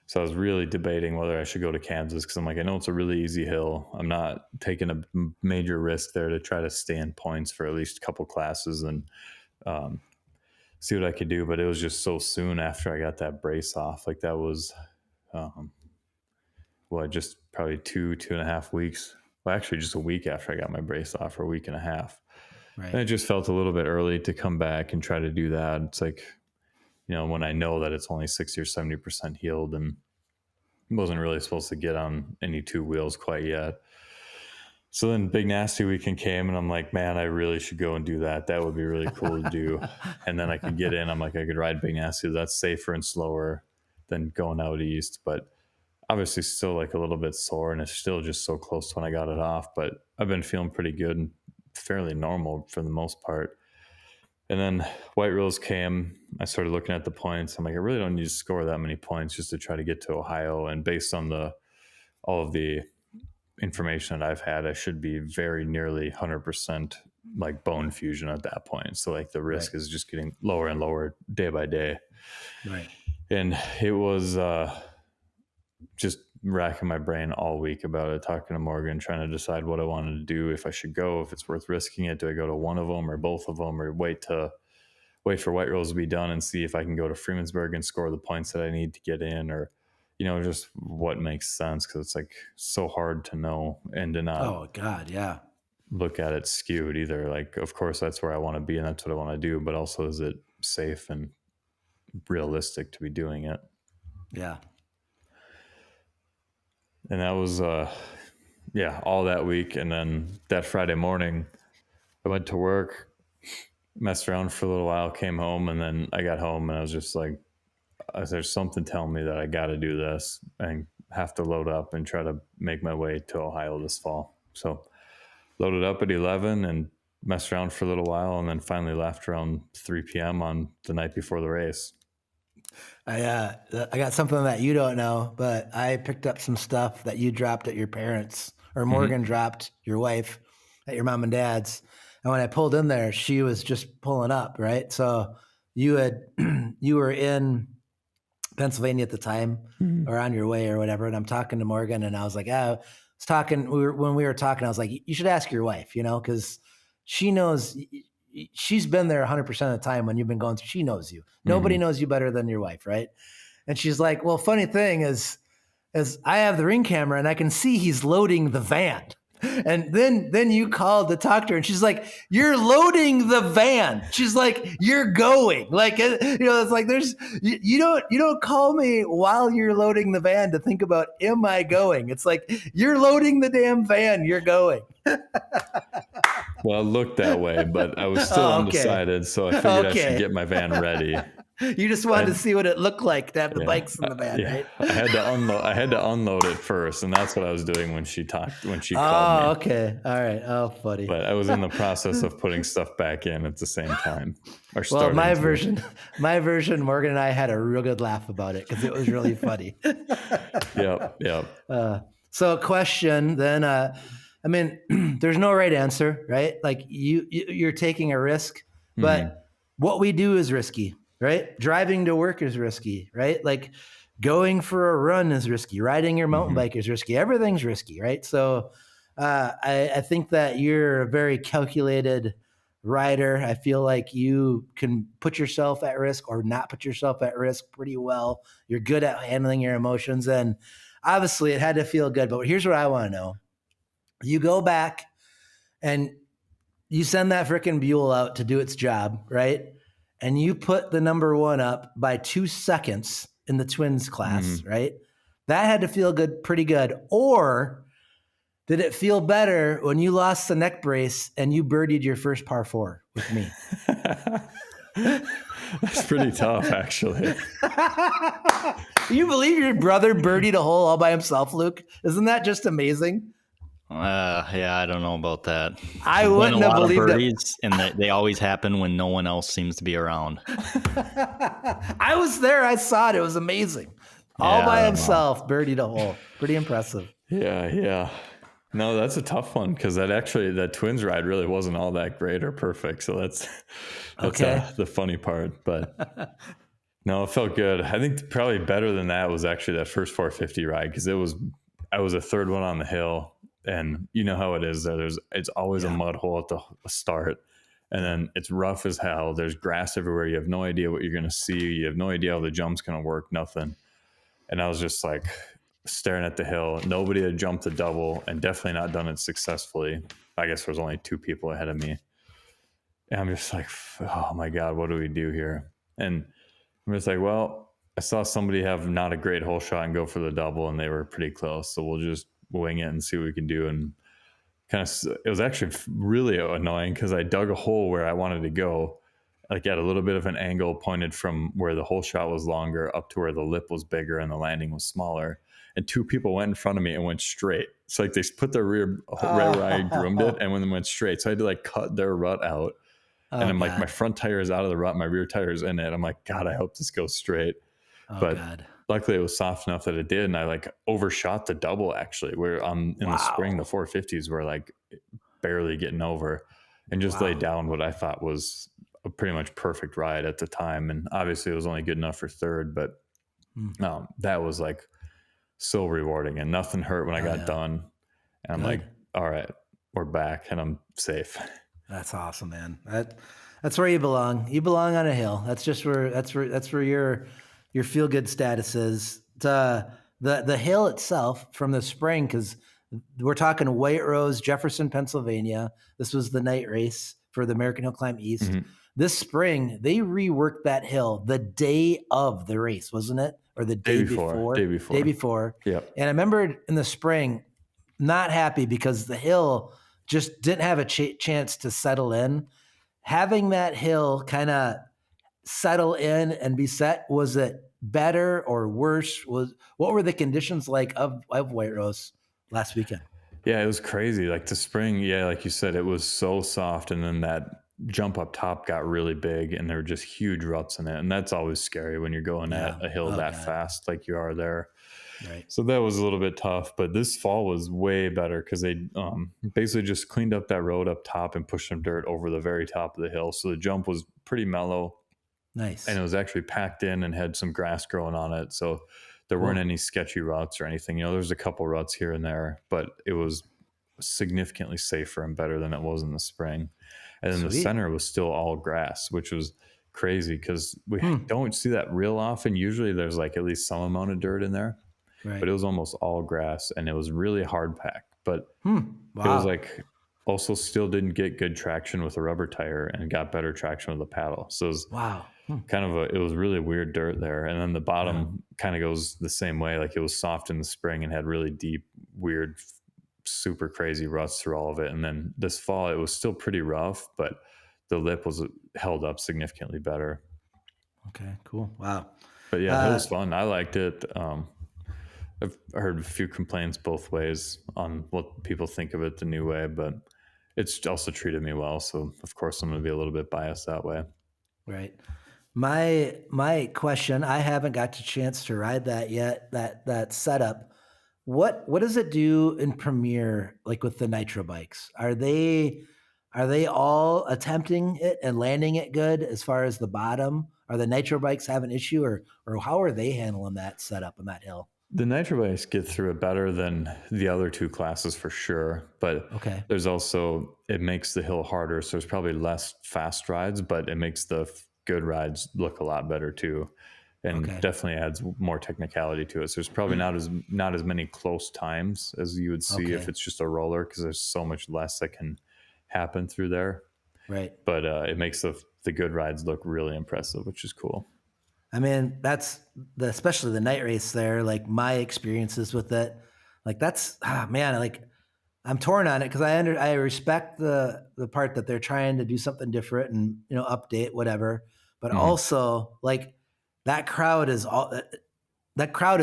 So I was really debating whether I should go to Kansas because I'm like, I know it's a really easy hill. I'm not taking a major risk there to try to stay in points for at least a couple classes and see what I could do. But it was just so soon after I got that brace off. Like that was, just probably 2.5 weeks. Well, actually just a week after I got my brace off, or a week and a half. Right. And it just felt a little bit early to come back and try to do that. It's like, when I know that it's only 60 or 70% healed and wasn't really supposed to get on any 2 wheels quite yet. So then Big Nasty Weekend came and I'm like, man, I really should go and do that. That would be really cool to do. And then I could get in. I'm like, I could ride Big Nasty. That's safer and slower than going out east. But obviously still like a little bit sore, and it's still just so close to when I got it off. But I've been feeling pretty good and fairly normal for the most part. And then White Rose came. I started looking at the points. I'm like, I really don't need to score that many points just to try to get to Ohio. And based on all of the information that I've had, I should be very nearly 100% like bone fusion at that point. So like the risk is just getting lower and lower day by day. Right. And it was just racking my brain all week about it, talking to Morgan, trying to decide what I wanted to do, if I should go, if it's worth risking it. Do I go to one of them or both of them, or wait for White Rose to be done and see if I can go to Freemansburg and score the points that I need to get in, or, just what makes sense. Cause it's like so hard to know and to not look at it skewed either. Like, of course that's where I want to be and that's what I want to do, but also is it safe and realistic to be doing it? Yeah. And that was, all that week. And then that Friday morning, I went to work, messed around for a little while, came home, and then I got home and I was just like, there's something telling me that I got to do this and have to load up and try to make my way to Ohio this fall. So loaded up at 11 and messed around for a little while, and then finally left around 3 p.m. on the night before the race. I got something that you don't know, but I picked up some stuff that you dropped at your parents', or Morgan dropped, your wife, at your mom and dad's. And when I pulled in there, she was just pulling up, right? So you were in Pennsylvania at the time, or on your way or whatever. And I'm talking to Morgan, and I was like, when we were talking, I was like, you should ask your wife, because she knows. She's been there 100% of the time when you've been going through. She knows you. Nobody knows you better than your wife, right? And she's like, well, funny thing is I have the ring camera and I can see he's loading the van. And then you called to talk to her, and she's like, you're loading the van. She's like, you're going. Like, it's like you don't call me while you're loading the van to think about, am I going? It's like, you're loading the damn van, you're going. Well, it looked that way, but I was still undecided, so I figured I should get my van ready. You just wanted to see what it looked like to have the bikes in the van, right? I had to unload it first, and that's what I was doing when she called me. Oh, okay. All right. Oh, funny. But I was in the process of putting stuff back in at the same time. Well, my version, Morgan and I had a real good laugh about it because it was really funny. Yep. So a question then, I mean, there's no right answer, right? Like you're taking a risk, but what we do is risky, right? Driving to work is risky, right? Like going for a run is risky. Riding your mountain bike is risky. Everything's risky, right? So I think that you're a very calculated rider. I feel like you can put yourself at risk or not put yourself at risk pretty well. You're good at handling your emotions, and obviously it had to feel good. But here's what I want to know. You go back and you send that freaking Buell out to do its job, right? And you put the number 1 up by 2 seconds in the twins class, right? That had to feel good, pretty good. Or did it feel better when you lost the neck brace and you birdied your first par 4 with me? That's pretty tough, actually. You believe your brother birdied a hole all by himself, Luke? Isn't that just amazing? Yeah, I don't know about that. I wouldn't have believed birdies, and they always happen when no one else seems to be around. I was there. I saw it. It was amazing. All by himself, birdied a hole. Pretty impressive. Yeah. No, that's a tough one because that twins ride really wasn't all that great or perfect. So that's okay. The funny part. But no, it felt good. I think probably better than that was actually that first 450 ride because I was a third one on the hill. And you know how it is there. It's always a mud hole at the start. And then it's rough as hell. There's grass everywhere. You have no idea what you're going to see. You have no idea how the jump's going to work, nothing. And I was just like staring at the hill. Nobody had jumped the double and definitely not done it successfully. I guess there was only 2 people ahead of me. And I'm just like, oh my God, what do we do here? And I'm just like, well, I saw somebody have not a great hole shot and go for the double, and they were pretty close. So we'll just wing it and see what we can do. And it was actually really annoying because I dug a hole where I wanted to go, like at a little bit of an angle pointed from where the hole shot was longer up to where the lip was bigger and the landing was smaller. And 2 people went in front of me and went straight. It's like they put their rear right where I groomed it and when they went straight. So I had to like cut their rut out. And I'm like, my front tire is out of the rut. My rear tire is in it. I'm like, God, I hope this goes straight. But luckily it was soft enough that it did. And I like overshot the double actually, where in the spring, the 450s were like barely getting over and just laid down what I thought was a pretty much perfect ride at the time. And obviously it was only good enough for third, but that was like so rewarding and nothing hurt when I got done. And I'm like, all right, we're back and I'm safe. That's awesome, man. That's where you belong. You belong on a hill. That's where your feel good status is. The hill itself from the spring, because we're talking White Rose, Jefferson, Pennsylvania. This was the night race for the American Hillclimb East. This spring, they reworked that hill the day of the race, wasn't it? Or the day before? Day before. Yep. And I remember in the spring, not happy because the hill just didn't have a chance to settle in. Having that hill kind of settle in and be set, was it better or worse? What were the conditions like of White Rose last weekend? Yeah, it was crazy. Like the spring, like you said, it was so soft, and then that jump up top got really big, and there were just huge ruts in it, and that's always scary when you're going at a hill fast like you are there. Right. So that was a little bit tough, but this fall was way better because they basically just cleaned up that road up top and pushed some dirt over the very top of the hill. So the jump was pretty mellow. Nice. And it was actually packed in and had some grass growing on it. So there weren't any sketchy ruts or anything. You know, there's a couple ruts here and there, but it was significantly safer and better than it was in the spring. And then the center was still all grass, which was crazy because we don't see that real often. Usually there's like at least some amount of dirt in there. Right. But it was almost all grass, and it was really hard packed. But it was like also still didn't get good traction with a rubber tire and got better traction with a paddle. So it was kind of it was really weird dirt there. And then the bottom kind of goes the same way. Like it was soft in the spring and had really deep, weird, super crazy ruts through all of it. And then this fall, it was still pretty rough, but the lip was held up significantly better. Okay, cool. Wow. But yeah, it was fun. I liked it. I've heard a few complaints both ways on what people think of it the new way, but it's also treated me well. So of course I'm going to be a little bit biased that way. Right. My question, I haven't got the chance to ride that yet, that setup. What does it do in Premiere, like with the nitro bikes? Are they all attempting it and landing it good as far as the bottom? Are the nitro bikes have an issue, or how are they handling that setup on that hill? The nitro bikes get through it better than the other two classes for sure, but Okay. there's also, it makes the hill harder, so there's probably less fast rides, but it makes the good rides look a lot better too, and Okay. definitely adds more technicality to it. So there's probably not as many close times as you would see if Okay. it's just a roller, because there's so much less that can happen through there. Right. But it makes the good rides look really impressive, which is cool. I mean, that's especially the night race there, like my experiences with it. Like that's man, like I'm torn on it because I respect the part that they're trying to do something different and update whatever, but also like that crowd is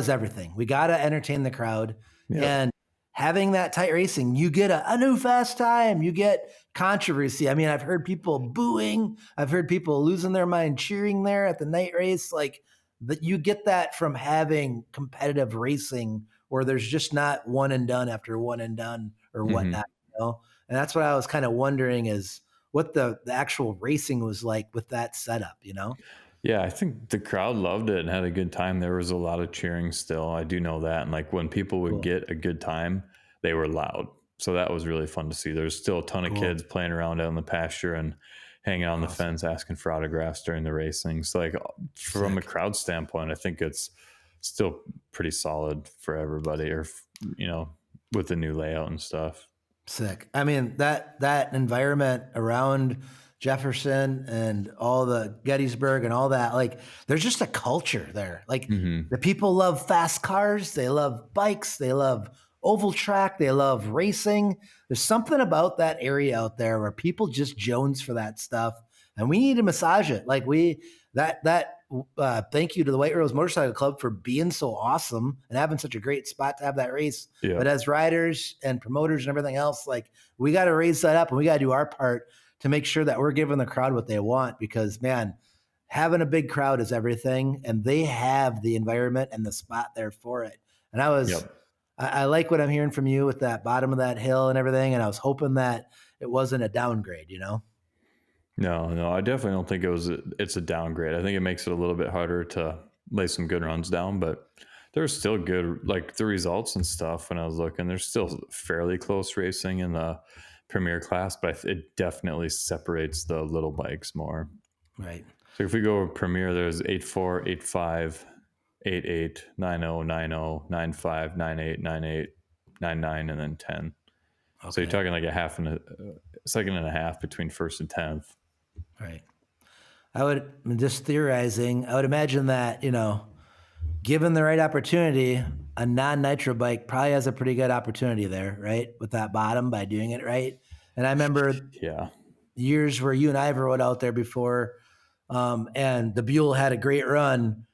everything. We got to entertain the crowd, and having that tight racing, you get a new fast time, you get controversy. I mean, I've heard people booing, I've heard people losing their mind cheering there at the night race. Like that, you get that from having competitive racing where there's just not one and done after one and done or whatnot, And that's what I was kind of wondering is what the actual racing was like with that setup, Yeah, I think the crowd loved it and had a good time. There was a lot of cheering still. I do know that. And like when people would get a good time, they were loud. So that was really fun to see. There's still a ton of kids playing around out in the pasture and hanging on the fence asking for autographs during the racing. So like from a crowd standpoint, I think it's still pretty solid for everybody, or with the new layout and stuff. Sick. I mean, that environment around Jefferson and all the Gettysburg and all that, like there's just a culture there. Like the people love fast cars, they love bikes, they love oval track, they love racing. There's something about that area out there where people just jones for that stuff, and we need to massage it. Like thank you to the White Rose Motorcycle Club for being so awesome and having such a great spot to have that race. Yeah. But as riders and promoters and everything else, like we got to raise that up and we got to do our part to make sure that we're giving the crowd what they want, because man, having a big crowd is everything, and they have the environment and the spot there for it. And I like what I'm hearing from you with that bottom of that hill and everything. And I was hoping that it wasn't a downgrade, No, I definitely don't think it's a downgrade. I think it makes it a little bit harder to lay some good runs down, but there's still good, like the results and stuff when I was looking, there's still fairly close racing in the Premier class, but it definitely separates the little bikes more. Right. So if we go Premier, there's 8.4, 8.5, 8.8, 9.0, 9.0, 9.5, 9.8, 9.8, 9.9, and then 10. Okay. So you're talking like a second and a half between first and 10th. Right. I'm just theorizing, I would imagine that, given the right opportunity, a non-nitro bike probably has a pretty good opportunity there, right? With that bottom by doing it right. And I remember years where you and I rode out there before, and the Buell had a great run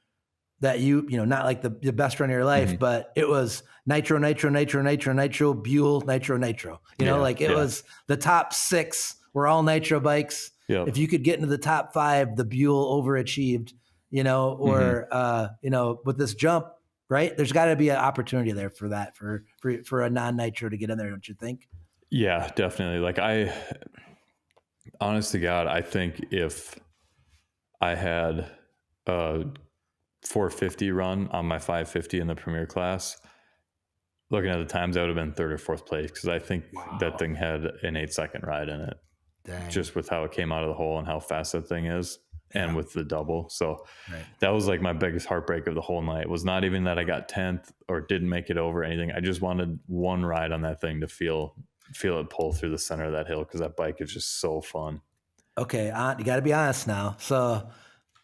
that not like the best run of your life, but it was nitro, nitro, nitro, nitro, nitro, Buell, nitro, nitro. It was the top 6 were all nitro bikes. Yep. If you could get into the top 5, the Buell overachieved, with this jump, right? There's got to be an opportunity there for that, for a non-nitro to get in there, don't you think? Yeah, definitely. Like honest to God, I think if I had a 450 run on my 550 in the Premier class, looking at the times, I would have been 3rd or 4th place, because I think that thing had an 8-second ride in it. Dang. Just with how it came out of the hole and how fast that thing is, and with the double. So that was like my biggest heartbreak of the whole night. It was not even that I got 10th or didn't make it over anything. I just wanted one ride on that thing to feel it pull through the center of that hill, because that bike is just so fun. Okay, you got to be honest now. So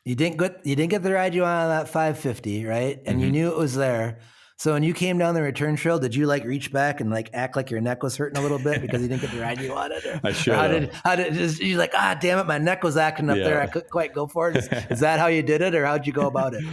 you didn't get the ride you wanted on that 550, right? And you knew it was there. So when you came down the return trail, did you like reach back and like act like your neck was hurting a little bit because you didn't get the ride you wanted? I should. How did you're like, damn it, my neck was acting up there. I couldn't quite go for it. Is that how you did it, or how'd you go about it?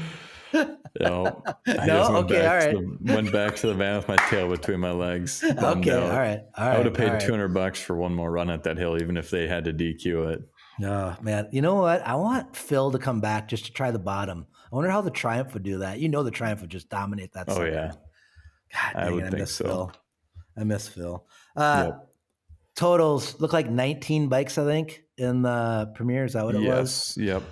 No, I No? just Okay, all right. went back to the van with my tail between my legs. Okay, all right. I would have paid $200 for one more run at that hill, even if they had to DQ it. No, man. You know what? I want Phil to come back just to try the bottom. I wonder how the Triumph would do that. You know, the Triumph would just dominate that. Oh, yeah. God, I would think so. Phil. I miss Phil. Yep. Totals look like 19 bikes, I think, in the Premier. Is that what it was? Yep.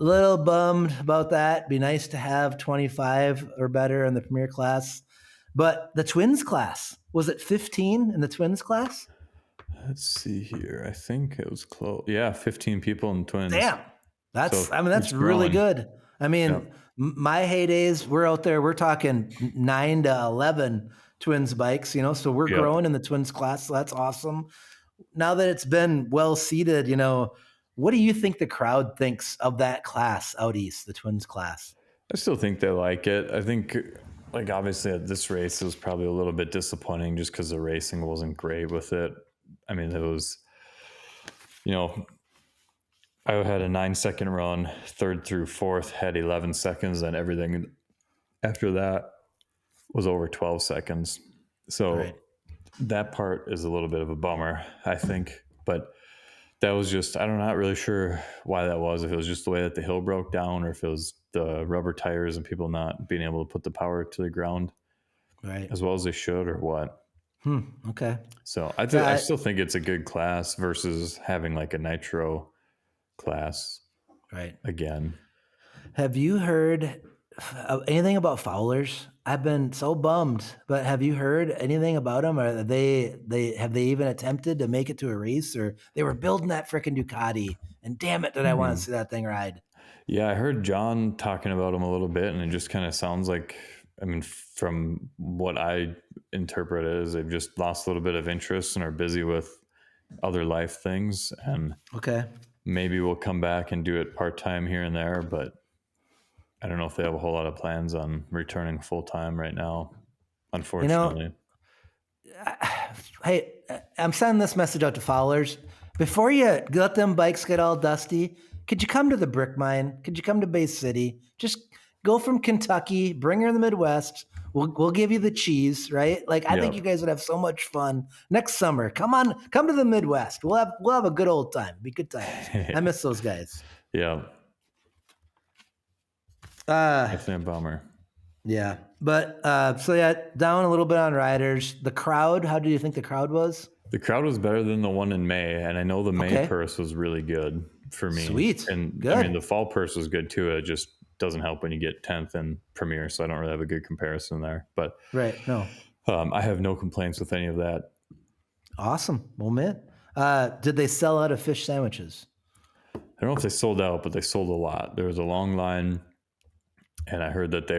A little bummed about that. Be nice to have 25 or better in the Premier class. But the Twins class, was it 15 in the Twins class? Let's see here. I think it was close. Yeah, 15 people in Twins. Damn. That's it's really growing. good. I mean, my heydays, we're out there, we're talking 9 to 11 Twins bikes, you know, so we're growing in the Twins class. So that's awesome. Now that it's been well seated, you know, what do you think the crowd thinks of that class out east, the Twins class? I still think they like it. I think, like, obviously at this race, it was probably a little bit disappointing just because the racing wasn't great with it. I mean, it was, you know, I had a 9-second run, third through fourth had 11 seconds, and everything after that was over 12 seconds. So that part is a little bit of a bummer, I think. But that was just, I'm not really sure why that was, if it was just the way that the hill broke down or if it was the rubber tires and people not being able to put the power to the ground as well as they should, or what. Okay. So I still think it's a good class versus having like a nitro class again. Have you heard anything about Fowlers? I've been so bummed, but have you heard anything about them? Or have they even attempted to make it to a race, or they were building that freaking Ducati, and damn it, did I want to see that thing ride? Yeah, I heard John talking about them a little bit, and it just kind of sounds like, I mean, from what I interpret is they've just lost a little bit of interest and are busy with other life things, and maybe we'll come back and do it part-time here and there, but I don't know if they have a whole lot of plans on returning full-time right now, unfortunately. You know, hey, I'm sending this message out to Fowlers. Before you let them bikes get all dusty, could you come to the Brick Mine? Could you come to Bay City? Just go from Kentucky, bring her in the Midwest. We'll give you the cheese, right? Like, I think you guys would have so much fun next summer. Come to the Midwest. We'll have a good old time. Be good times. I miss those guys. Yeah. Definitely a bummer. Yeah. But down a little bit on riders. The crowd, how do you think the crowd was? The crowd was better than the one in May, and I know the May purse was really good for me. Sweet. And good. I mean, the fall purse was good too. It just doesn't help when you get 10th in Premier, so I don't really have a good comparison there. But no. I have no complaints with any of that. Awesome. Well, man, did they sell out of fish sandwiches? I don't know if they sold out, but they sold a lot. There was a long line, and I heard that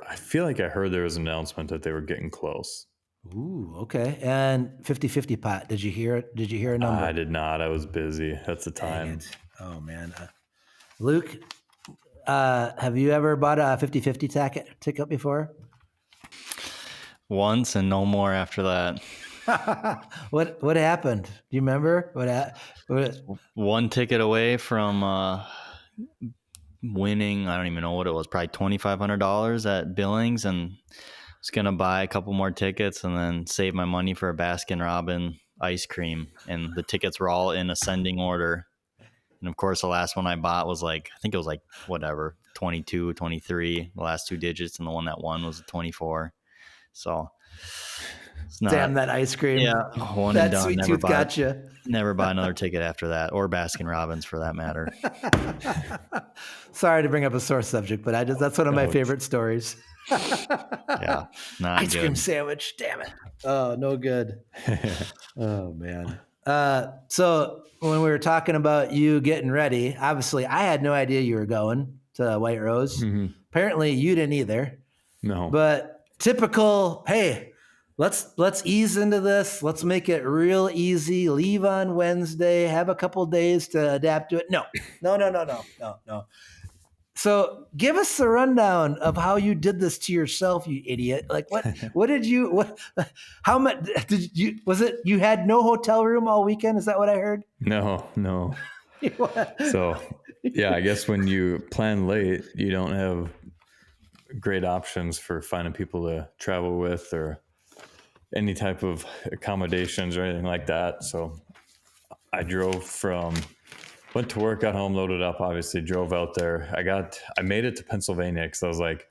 I feel like I heard there was an announcement that they were getting close. Ooh, okay. And 50-50 pot. Did you hear it? Did you hear a number? I did not. I was busy at the time. Oh, man. Luke, have you ever bought a 50-50 ticket before? Once and no more after that. What happened? Do you remember? One ticket away from winning, I don't even know what it was, probably $2,500 at Billings, and was going to buy a couple more tickets and then save my money for a Baskin Robbins ice cream. And the tickets were all in ascending order. And of course, the last one I bought was I think it was 22, 23, the last two digits. And the one that won was a 24. So it's not, damn that ice cream. Yeah. One that and done. Sweet Tooth gotcha. Never buy another ticket after that, or Baskin Robbins for that matter. Sorry to bring up a sore subject, but that's one of my favorite stories. Yeah. Not ice good. cream sandwich. Damn it. Oh, no good. Oh, man. So when we were talking about you getting ready, obviously I had no idea you were going to White Rose. Mm-hmm. Apparently you didn't either. No. But typical, hey, let's ease into this. Let's make it real easy. Leave on Wednesday. Have a couple days to adapt to it. No. So give us the rundown of how you did this to yourself, you idiot. Like how much was it? You had no hotel room all weekend? Is that what I heard? No. So yeah, I guess when you plan late, you don't have great options for finding people to travel with or any type of accommodations or anything like that. So I went to work, got home, loaded up, obviously drove out there. I made it to Pennsylvania because I was like,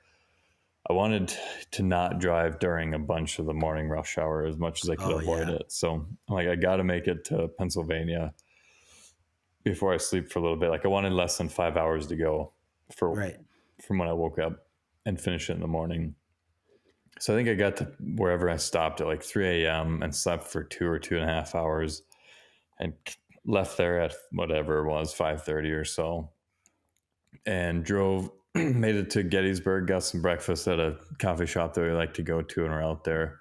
I wanted to not drive during a bunch of the morning rush hour as much as I could avoid it. So I'm like, I got to make it to Pennsylvania before I sleep for a little bit. Like I wanted less than 5 hours to go from when I woke up and finish it in the morning. So I think I got to wherever I stopped at like 3 a.m. and slept for 2.5 hours and left there at whatever it was, 5:30 or so, and drove, made it to Gettysburg, got some breakfast at a coffee shop that we like to go to, and we're out there.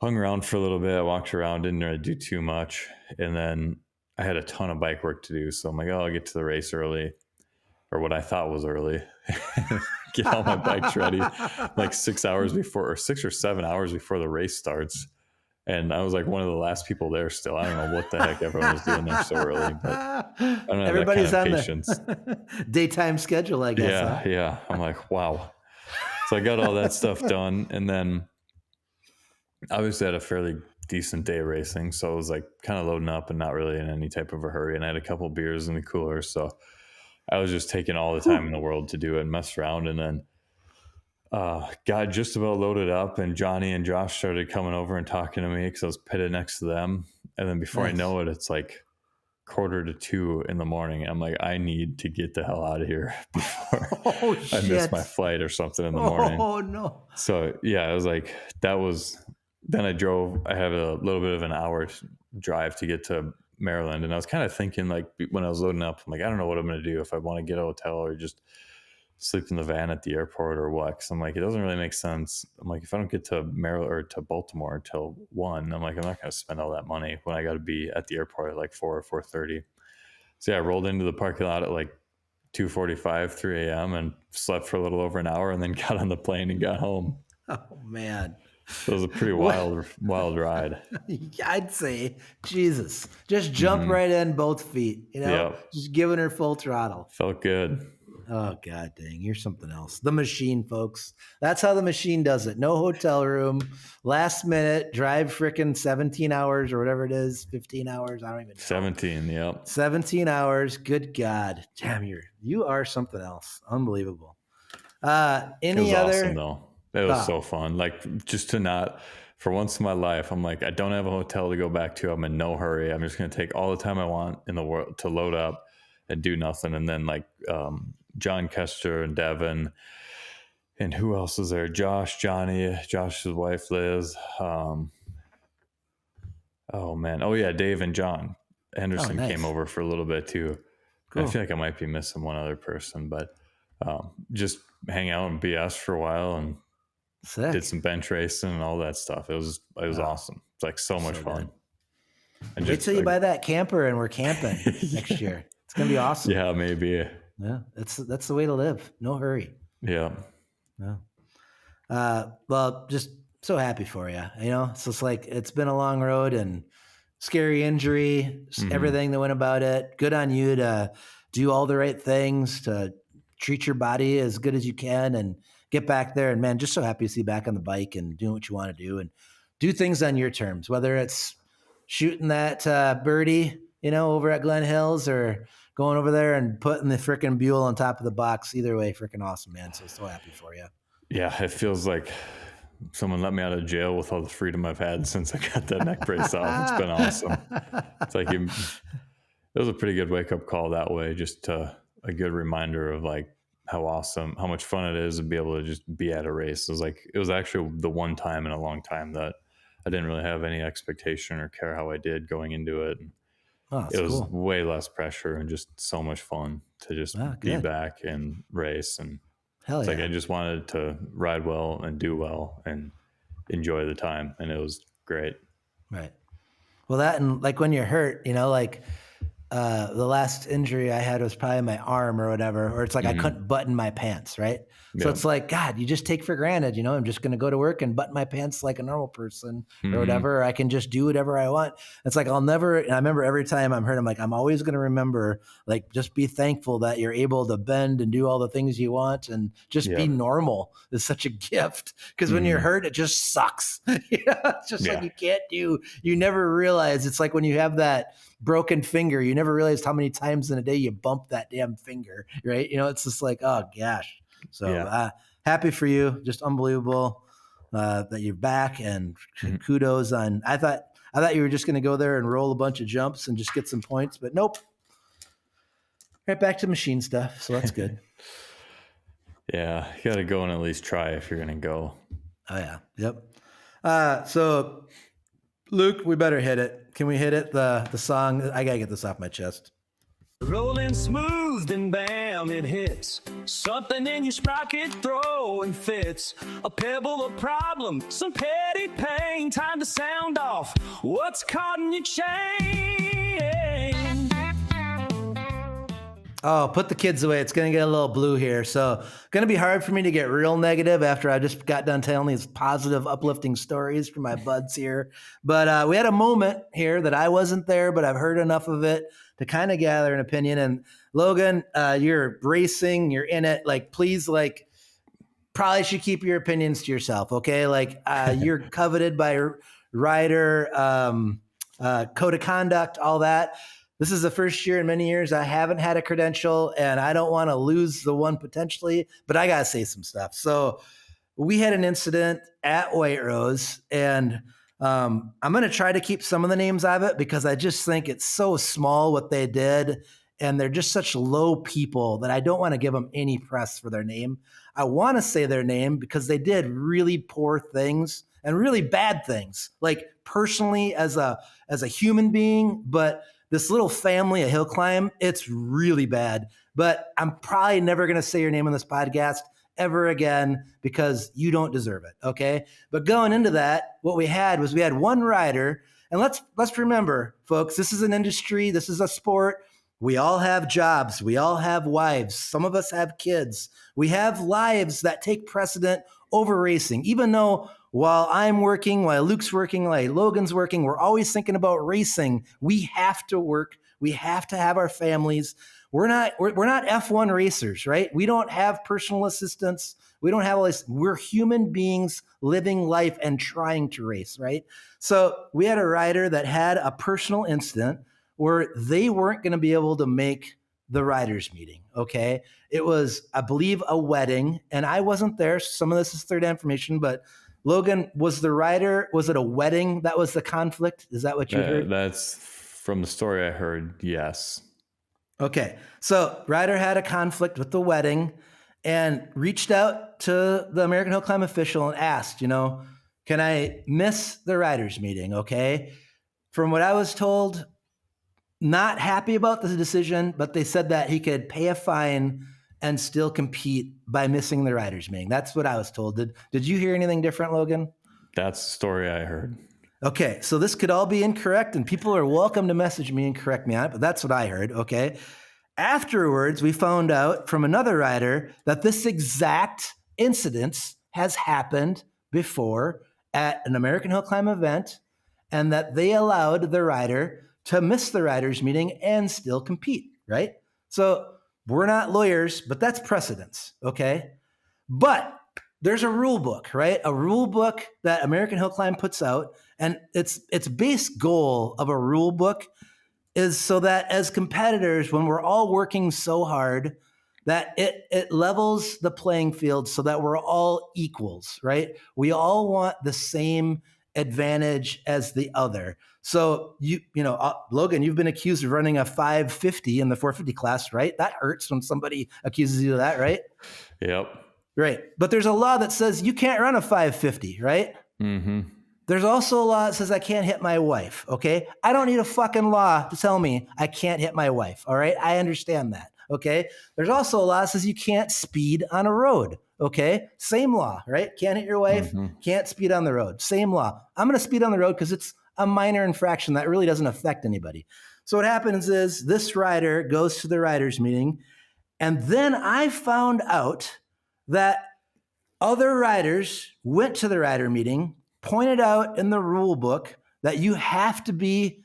Hung around for a little bit, walked around, didn't really do too much. And then I had a ton of bike work to do. So I'm like, oh, I'll get to the race early, or what I thought was early. Get all my bikes ready like 6 hours before, or 6 or 7 hours before the race starts. And I was like one of the last people there still. I don't know what the heck everyone was doing there so early, but I don't have Everybody's that kind of on patience. the daytime schedule, I guess. Yeah. I'm like, wow. So I got all that stuff done. And then obviously I had a fairly decent day of racing. So I was like kind of loading up and not really in any type of a hurry. And I had a couple beers in the cooler. So I was just taking all the time in the world to do it and mess around. And then got just about loaded up, and Johnny and Josh started coming over and talking to me because I was pitted next to them. And then before I know it, it's like 1:45 in the morning. I'm like, I need to get the hell out of here before I miss my flight or something in the morning. Oh no. So yeah, I was like, then I drove. I have a little bit of an hour drive to get to Maryland. And I was kind of thinking, like, when I was loading up, I'm like, I don't know what I'm going to do, if I want to get a hotel or just sleep in the van at the airport or what. Cause I'm like, it doesn't really make sense. I'm like, if I don't get to Maryland or to Baltimore until 1, I'm like, I'm not going to spend all that money when I got to be at the airport at like 4 or 4:30. So yeah, I rolled into the parking lot at like 2:45, 3 a.m. and slept for a little over an hour and then got on the plane and got home. Oh man. So it was a pretty wild ride. I'd say, Jesus, just jump right in both feet, just giving her full throttle. Felt good. Oh, God dang. You're something else. The machine, folks. That's how the machine does it. No hotel room. Last minute. Drive frickin' 17 hours or whatever it is. 15 hours. I don't even know. 17, yep. 17 hours. Good God. Damn, you are something else. Unbelievable. Any other? Awesome, though. It was so fun. Like, just to not, for once in my life, I'm like, I don't have a hotel to go back to. I'm in no hurry. I'm just going to take all the time I want in the world to load up and do nothing. And then like John Kester and Devin, and who else is there? Johnny, Josh's wife, Liz. Oh man. Oh yeah. Dave and John Henderson came over for a little bit too. Cool. I feel like I might be missing one other person, but just hang out and BS for a while and did some bench racing and all that stuff. It was awesome. It's like so much fun. And wait till you buy that camper and we're camping next year. It's gonna be awesome. Yeah, maybe. Yeah, that's the way to live. No hurry. Yeah. Well, just so happy for you. So it's like it's been a long road and scary injury, everything that went about it. Good on you to do all the right things, to treat your body as good as you can and get back there. And man, just so happy to see you back on the bike and doing what you want to do and do things on your terms, whether it's shooting that birdie, over at Glen Hills, or going over there and putting the frickin' Buell on top of the box. Either way, frickin' awesome, man. So happy for you. Yeah, it feels like someone let me out of jail with all the freedom I've had since I got that neck brace off. It's been awesome. It's like it was a pretty good wake up call that way. Just a good reminder of like how awesome, how much fun it is to be able to just be at a race. It was actually the one time in a long time that I didn't really have any expectation or care how I did going into it. It was way less pressure and just so much fun to just be back and race. And it's like I just wanted to ride well and do well and enjoy the time. And it was great. Right. Well, that, and like when you're hurt, like The last injury I had was probably my arm or whatever, or it's like I couldn't button my pants, right? So it's like, God, you just take for granted, I'm just going to go to work and button my pants like a normal person or whatever. Or I can just do whatever I want. It's like, and I remember every time I'm hurt, I'm like, I'm always going to remember, like, just be thankful that you're able to bend and do all the things you want and just be normal is such a gift. Because when you're hurt, it just sucks. It's just like you never realize. It's like when you have that broken finger, you never realized how many times in a day you bump that damn finger, right? It's just like, oh gosh. So happy for you. Just unbelievable that you're back, and kudos on. I thought you were just going to go there and roll a bunch of jumps and just get some points, but nope. Right back to machine stuff. So that's good. Yeah, you got to go and at least try if you're going to go. Oh yeah. Yep. So Luke, we better hit it. Can we hit it? The song. I got to get this off my chest. Rolling smooth and bam, it hits. Something in your sprocket throwing fits. A pebble, a problem, some petty pain. Time to sound off what's caught in your chain. Oh, put the kids away. It's going to get a little blue here. So going to be hard for me to get real negative after I just got done telling these positive, uplifting stories from my buds here. But we had a moment here that I wasn't there, but I've heard enough of it to kind of gather an opinion. And Logan, you're racing, you're in it. Like, please, like, probably should keep your opinions to yourself. Okay. Like, you're coveted by rider, code of conduct, all that. This is the first year in many years I haven't had a credential, and I don't want to lose the one potentially, but I got to say some stuff. So we had an incident at White Rose, and I'm going to try to keep some of the names of it because I just think it's so small what they did, and they're just such low people that I don't want to give them any press for their name. I want to say their name because they did really poor things and really bad things, like personally as a human being, but this little family at Hillclimb, it's really bad. But I'm probably never going to say your name on this podcast ever again because you don't deserve it, okay? But going into that, what we had one rider, and let's remember, folks, this is an industry, this is a sport. We all have jobs, we all have wives, some of us have kids. We have lives that take precedent over racing, even though while I'm working, while Luke's working, while Logan's working, we're always thinking about racing. We have to work. We have to have our families. We're not F1 racers, right? We don't have personal assistants. We don't have all this. We're human beings living life and trying to race, right? So we had a rider that had a personal incident where they weren't going to be able to make the riders meeting, okay? It was, I believe, a wedding, and I wasn't there. So some of this is third information, but Logan, was the rider, was it a wedding that was the conflict? Is that what you heard? That's from the story I heard, yes. Okay. So rider had a conflict with the wedding and reached out to the American Hillclimb official and asked, can I miss the riders meeting? Okay. From what I was told, not happy about the decision, but they said that he could pay a fine and still compete by missing the riders meeting. That's what I was told. Did you hear anything different, Logan? That's the story I heard. Okay, so this could all be incorrect, and people are welcome to message me and correct me on it, but that's what I heard, okay? Afterwards, we found out from another rider that this exact incident has happened before at an American Hillclimb event, and that they allowed the rider to miss the riders meeting and still compete, right? So we're not lawyers, but that's precedence, okay? But there's a rule book, right? A rule book that American Hillclimb puts out, and its base goal of a rule book is so that as competitors, when we're all working so hard, that it levels the playing field so that we're all equals, right? We all want the same advantage as the other. So Logan, you've been accused of running a 550 in the 450 class, right? That hurts when somebody accuses you of that, right? Yep. Right. But there's a law that says you can't run a 550, right? Mm-hmm. There's also a law that says I can't hit my wife, okay? I don't need a fucking law to tell me I can't hit my wife, all right? I understand that, okay? There's also a law that says you can't speed on a road, okay? Same law, right? Can't hit your wife, can't speed on the road. Same law. I'm going to speed on the road because it's a minor infraction that really doesn't affect anybody. So what happens is this rider goes to the riders meeting, and then I found out that other riders went to the rider meeting, pointed out in the rule book that you have to be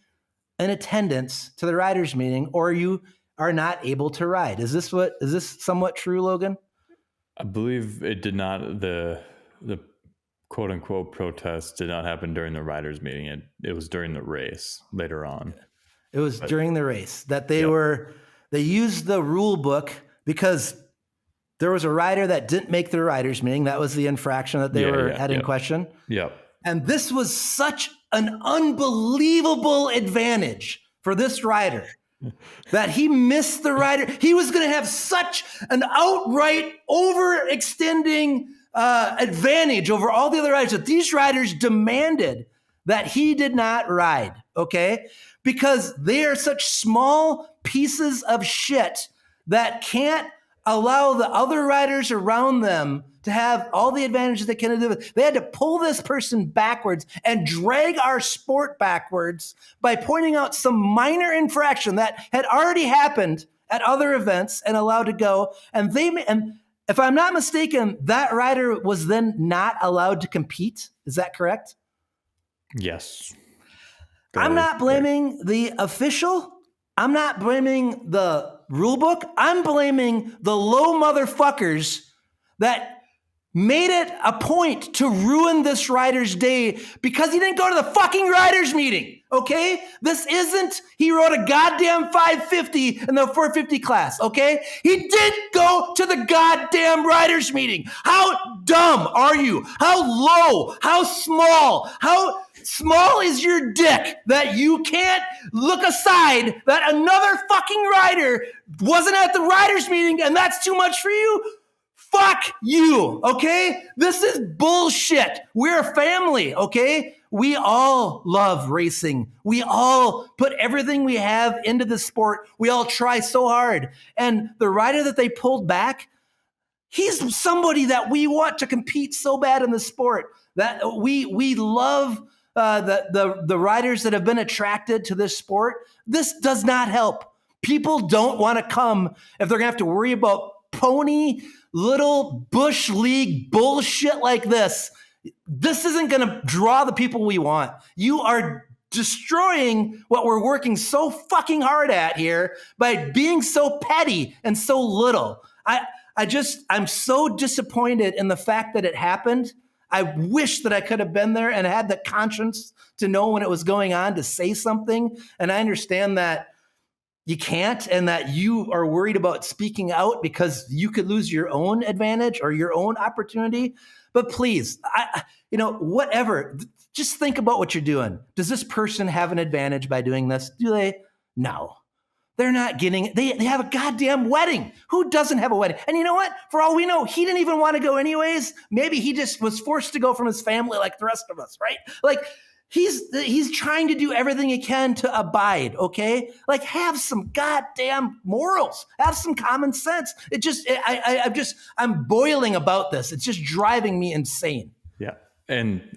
in attendance to the riders meeting or you are not able to ride. Is this somewhat true, Logan? I believe it did not. The quote unquote protest did not happen during the riders meeting. It was during the race later on. It was during the race that they used the rule book because there was a rider that didn't make the riders meeting. That was the infraction that they had in question. Yep. And this was such an unbelievable advantage for this rider that he missed the rider. He was going to have such an outright overextending advantage over all the other riders that these riders demanded that he did not ride, okay? Because they are such small pieces of shit that can't allow the other riders around them to have all the advantages they can do. They had to pull this person backwards and drag our sport backwards by pointing out some minor infraction that had already happened at other events and allowed to go. And if I'm not mistaken, that rider was then not allowed to compete. Is that correct? Yes. I'm not blaming the official. I'm not blaming the rule book. I'm blaming the low motherfuckers that made it a point to ruin this rider's day because he didn't go to the fucking riders meeting, okay? This isn't, he rode a goddamn 550 in the 450 class, okay? He didn't go to the goddamn riders meeting. How dumb are you? How low? How small is your dick that you can't look aside that another fucking rider wasn't at the riders meeting and that's too much for you? Fuck you, okay? This is bullshit. We're a family, okay? We all love racing. We all put everything we have into the sport. We all try so hard. And the rider that they pulled back, he's somebody that we want to compete so bad in the sport. That we love the riders that have been attracted to this sport. This does not help. People don't want to come if they're going to have to worry about pony little bush league bullshit like this. This isn't going to draw the people we want. You are destroying what we're working so fucking hard at here by being so petty and so little. I'm so disappointed in the fact that it happened. I wish that I could have been there and had the conscience to know when it was going on to say something. And I understand that you can't, and that you are worried about speaking out because you could lose your own advantage or your own opportunity. But please, whatever, just think about what you're doing. Does this person have an advantage by doing this? Do they? No. They're not getting it. They have a goddamn wedding. Who doesn't have a wedding? And you know what? For all we know, he didn't even want to go anyways. Maybe he just was forced to go from his family like the rest of us, right? Like, he's trying to do everything he can to abide, okay? Like, have some goddamn morals. Have some common sense. I'm boiling about this. It's just driving me insane. Yeah. And,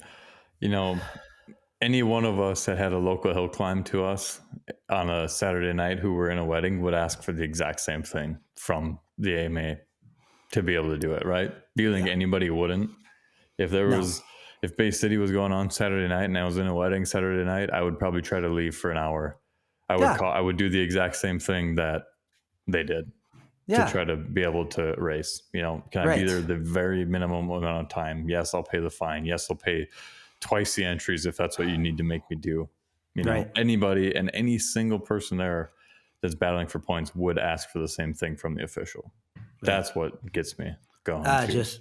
any one of us that had a local hill climb to us on a Saturday night who were in a wedding would ask for the exact same thing from the AMA to be able to do it, right? Do you think anybody wouldn't? If Bay City was going on Saturday night and I was in a wedding Saturday night, I would probably try to leave for an hour. I would do the exact same thing that they did to try to be able to race. Can I be there the very minimum amount of time? Yes, I'll pay the fine. Yes, I'll pay twice the entries if that's what you need to make me do. Anybody and any single person there that's battling for points would ask for the same thing from the official. Right. That's what gets me going.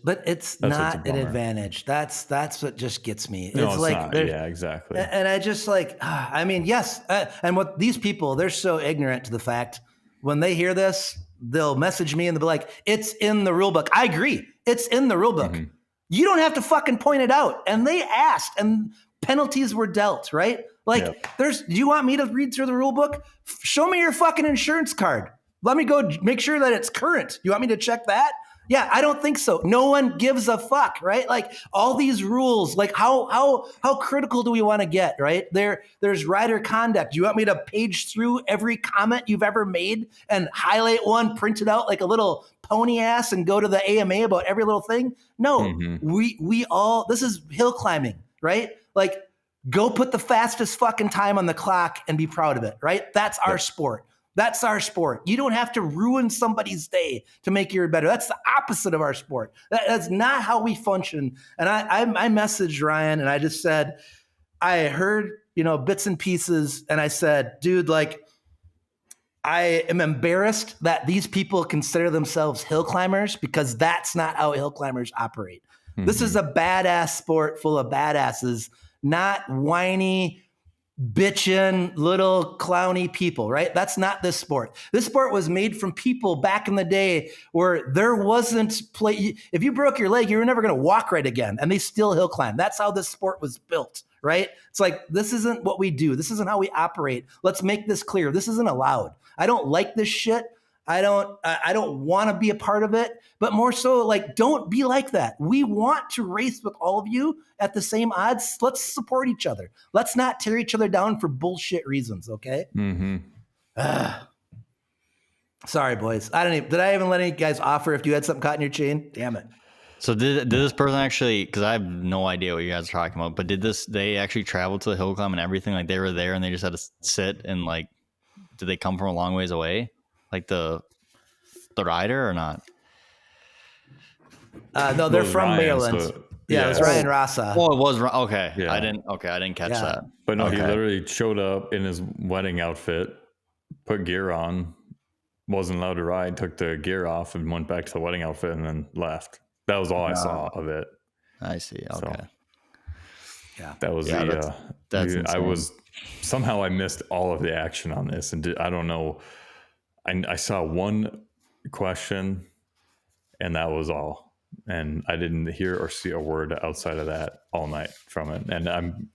But it's not an advantage. That's what just gets me. No, it's like not. Yeah, exactly. And I just yes. And what these people, they're so ignorant to the fact when they hear this, they'll message me and they'll be like, "It's in the rule book." I agree. It's in the rule book. Mm-hmm. You don't have to fucking point it out. And they asked and penalties were dealt, right? Do you want me to read through the rule book? Show me your fucking insurance card. Let me go make sure that it's current. You want me to check that? Yeah, I don't think so. No one gives a fuck, right? Like all these rules, like how critical do we want to get, right? There's rider conduct. You want me to page through every comment you've ever made and highlight one, print it out like a little pony ass and go to the AMA about every little thing? No, we all, this is hill climbing, right? Like go put the fastest fucking time on the clock and be proud of it, right? That's our sport. That's our sport. You don't have to ruin somebody's day to make yours better. That's the opposite of our sport. That's not how we function. And I messaged Ryan and I just said, I heard, bits and pieces. And I said, dude, like, I am embarrassed that these people consider themselves hill climbers because that's not how hill climbers operate. This is a badass sport full of badasses, not whiny, bitchin' little clowny people, right? That's not this sport. This sport was made from people back in the day where there wasn't play. If you broke your leg, you were never going to walk right again. And they still hill climb. That's how this sport was built, right? It's like, this isn't what we do. This isn't how we operate. Let's make this clear. This isn't allowed. I don't like this shit. I don't want to be a part of it, but more so like, don't be like that. We want to race with all of you at the same odds. Let's support each other. Let's not tear each other down for bullshit reasons. Okay. Sorry, boys. Did I even let any guys offer if you had something caught in your chain? Damn it. So did this person actually, because I have no idea what you guys are talking about, but they actually travel to the hill climb and everything? Like they were there and they just had to sit and like, did they come from a long ways away? Like the rider or not? No, they're from Maryland. So, yeah, it was Ryan Rasa. Oh, it was okay. Yeah. I didn't catch that. But no, he literally showed up in his wedding outfit, put gear on, wasn't allowed to ride, took the gear off, and went back to the wedding outfit, and then left. That was all I saw of it. I see. Okay. So, yeah, that was somehow I missed all of the action on this, and I don't know. I saw one question and that was all. And I didn't hear or see a word outside of that all night from it. And I'm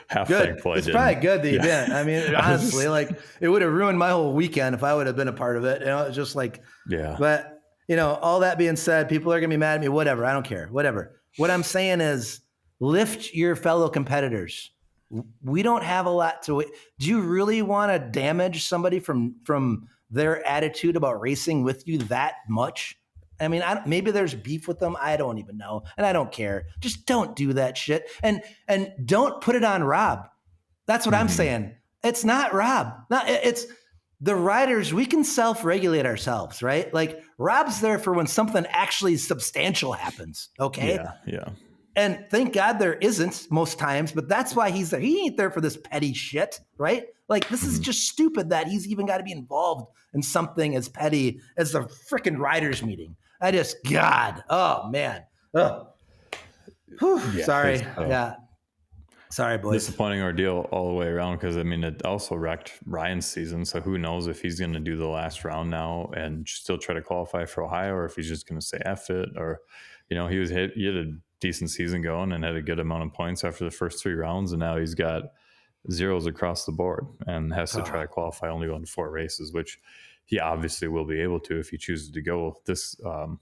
half thankful I didn't. It's probably good that you didn't. I mean, honestly, like it would have ruined my whole weekend if I would have been a part of it. It's just like, but all that being said, people are going to be mad at me, whatever. I don't care, whatever. What I'm saying is lift your fellow competitors. We don't have a lot to. Do you really want to damage somebody from their attitude about racing with you that much? I mean, maybe there's beef with them. I don't even know, and I don't care. Just don't do that shit, and don't put it on Rob. That's what I'm saying. It's not Rob. It's the riders. We can self-regulate ourselves, right? Like Rob's there for when something actually substantial happens. Okay. Yeah. And thank God there isn't most times, but that's why he's there. He ain't there for this petty shit, right? Like, this is just stupid that he's even got to be involved in something as petty as the freaking riders meeting. Oh, man. Sorry. Sorry, boys. Disappointing ordeal all the way around because, I mean, it also wrecked Ryan's season. So who knows if he's going to do the last round now and still try to qualify for Ohio, or if he's just going to say F it, or, he had a decent season going and had a good amount of points after the first 3 rounds, and now he's got zeros across the board and has to try to qualify only on 4 races, which he obviously will be able to if he chooses to go this to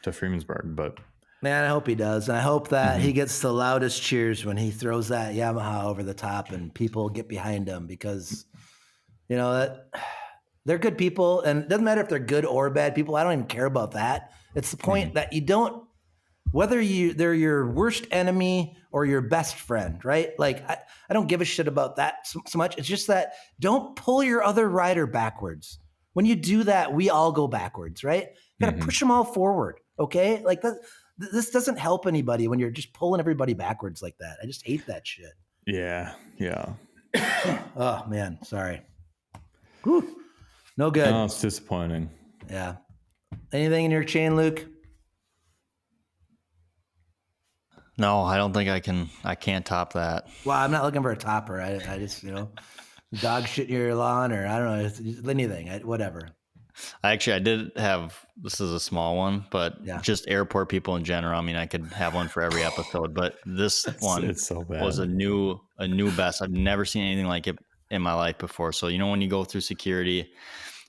Freemansburg. But man, I hope he does, and I hope that he gets the loudest cheers when he throws that Yamaha over the top and people get behind him, because that they're good people, and it doesn't matter if they're good or bad people. I don't even care about that. It's the point that you don't. Whether they're your worst enemy or your best friend, right? Like, I don't give a shit about that so much. It's just that don't pull your other rider backwards. When you do that, we all go backwards, right? You got to push them all forward, okay? Like, this doesn't help anybody when you're just pulling everybody backwards like that. I just hate that shit. Yeah. Oh, man, sorry. Whew. No good. No, it's disappointing. Yeah. Anything in your chain, Luke? No, I don't think I can't top that. Well, I'm not looking for a topper. I just, dog shit in your lawn, or I don't know, anything, whatever. I did have, this is a small one, but just airport people in general. I mean, I could have one for every episode, but this one it's so bad. Was a new best. I've never seen anything like it in my life before. So, when you go through security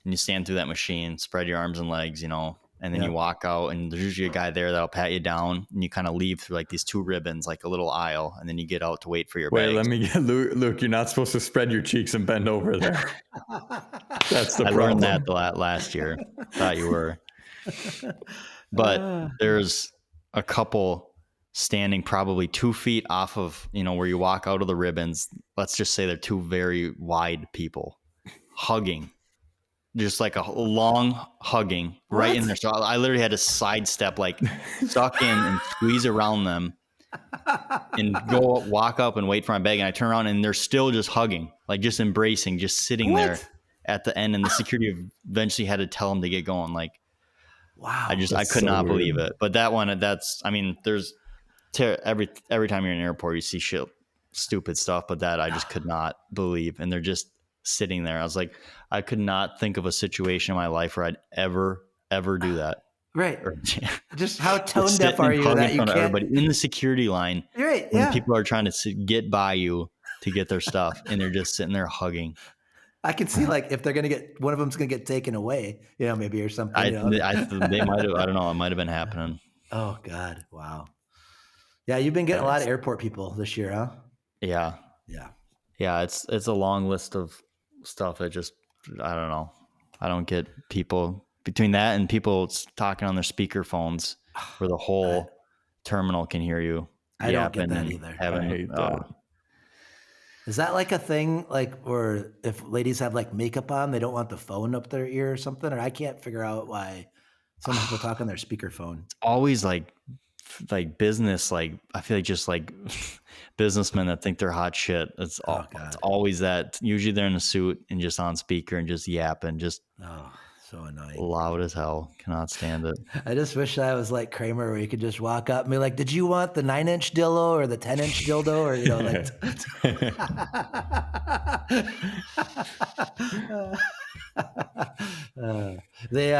and you stand through that machine, spread your arms and legs, and and then you walk out, and there's usually a guy there that'll pat you down, and you kind of leave through like these 2 ribbons, like a little aisle, and then you get out to wait for your bags. Let me get Luke. You're not supposed to spread your cheeks and bend over there. That's the problem. I learned that last year. Thought you were, but there's a couple standing probably 2 feet off of, where you walk out of the ribbons. Let's just say they're 2 very wide people hugging, just like a long hugging right in there. So I literally had to sidestep, like suck in and squeeze around them and go walk up and wait for my bag. And I turn around and they're still just hugging, like just embracing, just sitting there at the end. And the security eventually had to tell them to get going. Like, wow, I could not believe it. But that one, there's every time you're in an airport, you see stupid stuff, but that I just could not believe. And they're just sitting there. I was like, I could not think of a situation in my life where I'd ever do that. Right. Just how tone deaf are you that you can't? Everybody in the security line. Right. When people are trying to get by you to get their stuff, and they're just sitting there hugging. I can see, like, if they're going to get, one of them's going to get taken away, maybe, or something. They might have, I don't know. It might have been happening. Oh God. Wow. Yeah. You've been getting a lot of airport people this year, huh? Yeah. Yeah. Yeah. It's a long list of stuff that just, I don't know. I don't get people between that and people talking on their speaker phones where the whole terminal can hear you. I don't get that either. I hate that. Is that like a thing, like, or if ladies have like makeup on, they don't want the phone up their ear or something? Or I can't figure out why some people talk on their speakerphone. It's always like business, like I feel like just like businessmen that think they're hot shit. It's always that. Usually they're in a suit and just on speaker and just yapping, just so annoying, loud as hell. Cannot stand it. I just wish I was like Kramer, where you could just walk up and be like, "Did you want the 9-inch dildo or the 10-inch dildo?" Or like. They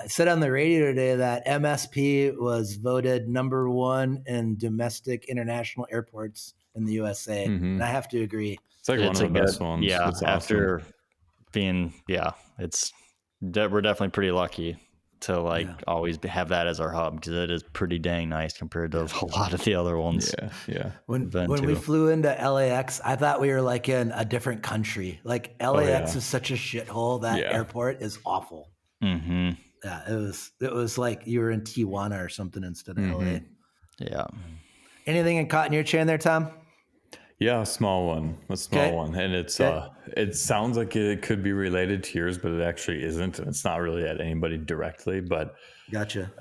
said on the radio today that MSP was voted number 1 in domestic international airports in the USA, and I have to agree. It's like one of the best ones. Yeah, it's after awesome. being, we're definitely pretty lucky to always have that as our hub, because it is pretty dang nice compared to a lot of the other ones. Yeah. When we flew into LAX, I thought we were like in a different country. Like LAX is such a shithole. That airport is awful. Mm-hmm. Yeah, it was like you were in Tijuana or something instead of LA. Yeah. Anything caught in your chain there, Tom? Yeah, a small one, and it's it sounds like it could be related to yours, but it actually isn't, and it's not really at anybody directly. But gotcha.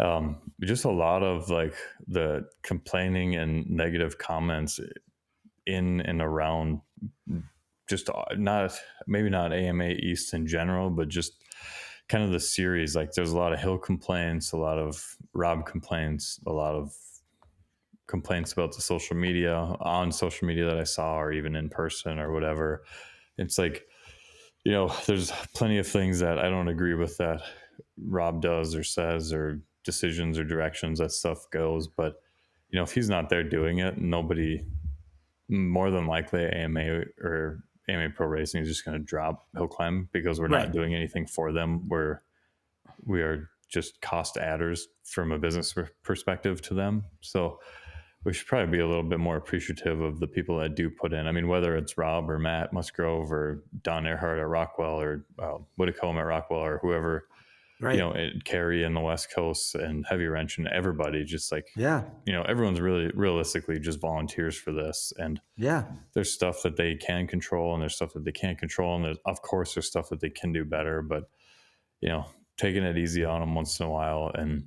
Just a lot of like the complaining and negative comments in and around, just maybe not AMA East in general, but just kind of the series. Like there's a lot of Hill complaints, a lot of Rob complaints, a lot of complaints about the social media that I saw, or even in person or whatever. It's like, there's plenty of things that I don't agree with that Rob does or says, or decisions or directions that stuff goes. But, if he's not there doing it, nobody, more than likely AMA or AMA Pro Racing is just going to drop Hillclimb, because we're not doing anything for them. We are just cost adders from a business perspective to them. So we should probably be a little bit more appreciative of the people that do put in. I mean, whether it's Rob or Matt Musgrove or Don Earhart at Rockwell, or Whitacombe at Rockwell, or whoever, Carrie in the West Coast and Heavy Wrench, and everybody, just like, everyone's really realistically just volunteers for this. And there's stuff that they can control, and there's stuff that they can't control. And there's stuff that they can do better, but taking it easy on them once in a while and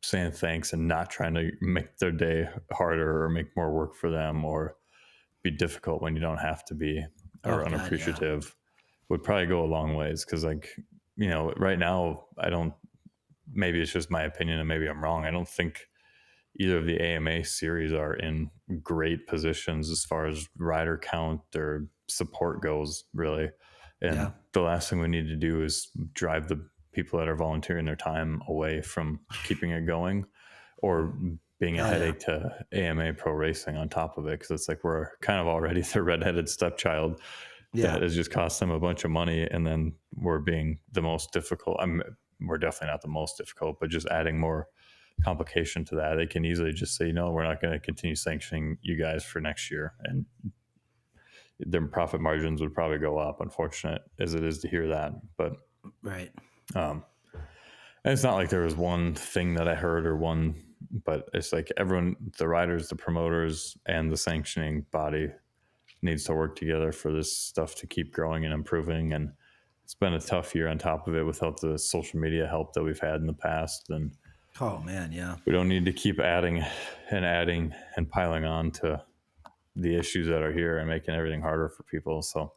saying thanks, and not trying to make their day harder or make more work for them, or be difficult when you don't have to be, or unappreciative, would probably go a long ways. Cause right now maybe it's just my opinion and maybe I'm wrong. I don't think either of the AMA series are in great positions as far as rider count or support goes, really. And the last thing we need to do is drive the people that are volunteering their time away from keeping it going, or being a headache to AMA Pro Racing on top of it. Cause it's like, we're kind of already the redheaded stepchild that has just cost them a bunch of money. And then we're being the most difficult. we're definitely not the most difficult, but just adding more complication to that, they can easily just say, no, we're not going to continue sanctioning you guys for next year. And their profit margins would probably go up, unfortunate as it is to hear that. But Right. and it's not like there was one thing that I heard but it's like everyone, the riders, the promoters, and the sanctioning body needs to work together for this stuff to keep growing and improving. And it's been a tough year on top of it without the social media help that we've had in the past. And Oh man, yeah. we don't need to keep adding and piling on to the issues that are here and making everything harder for people. So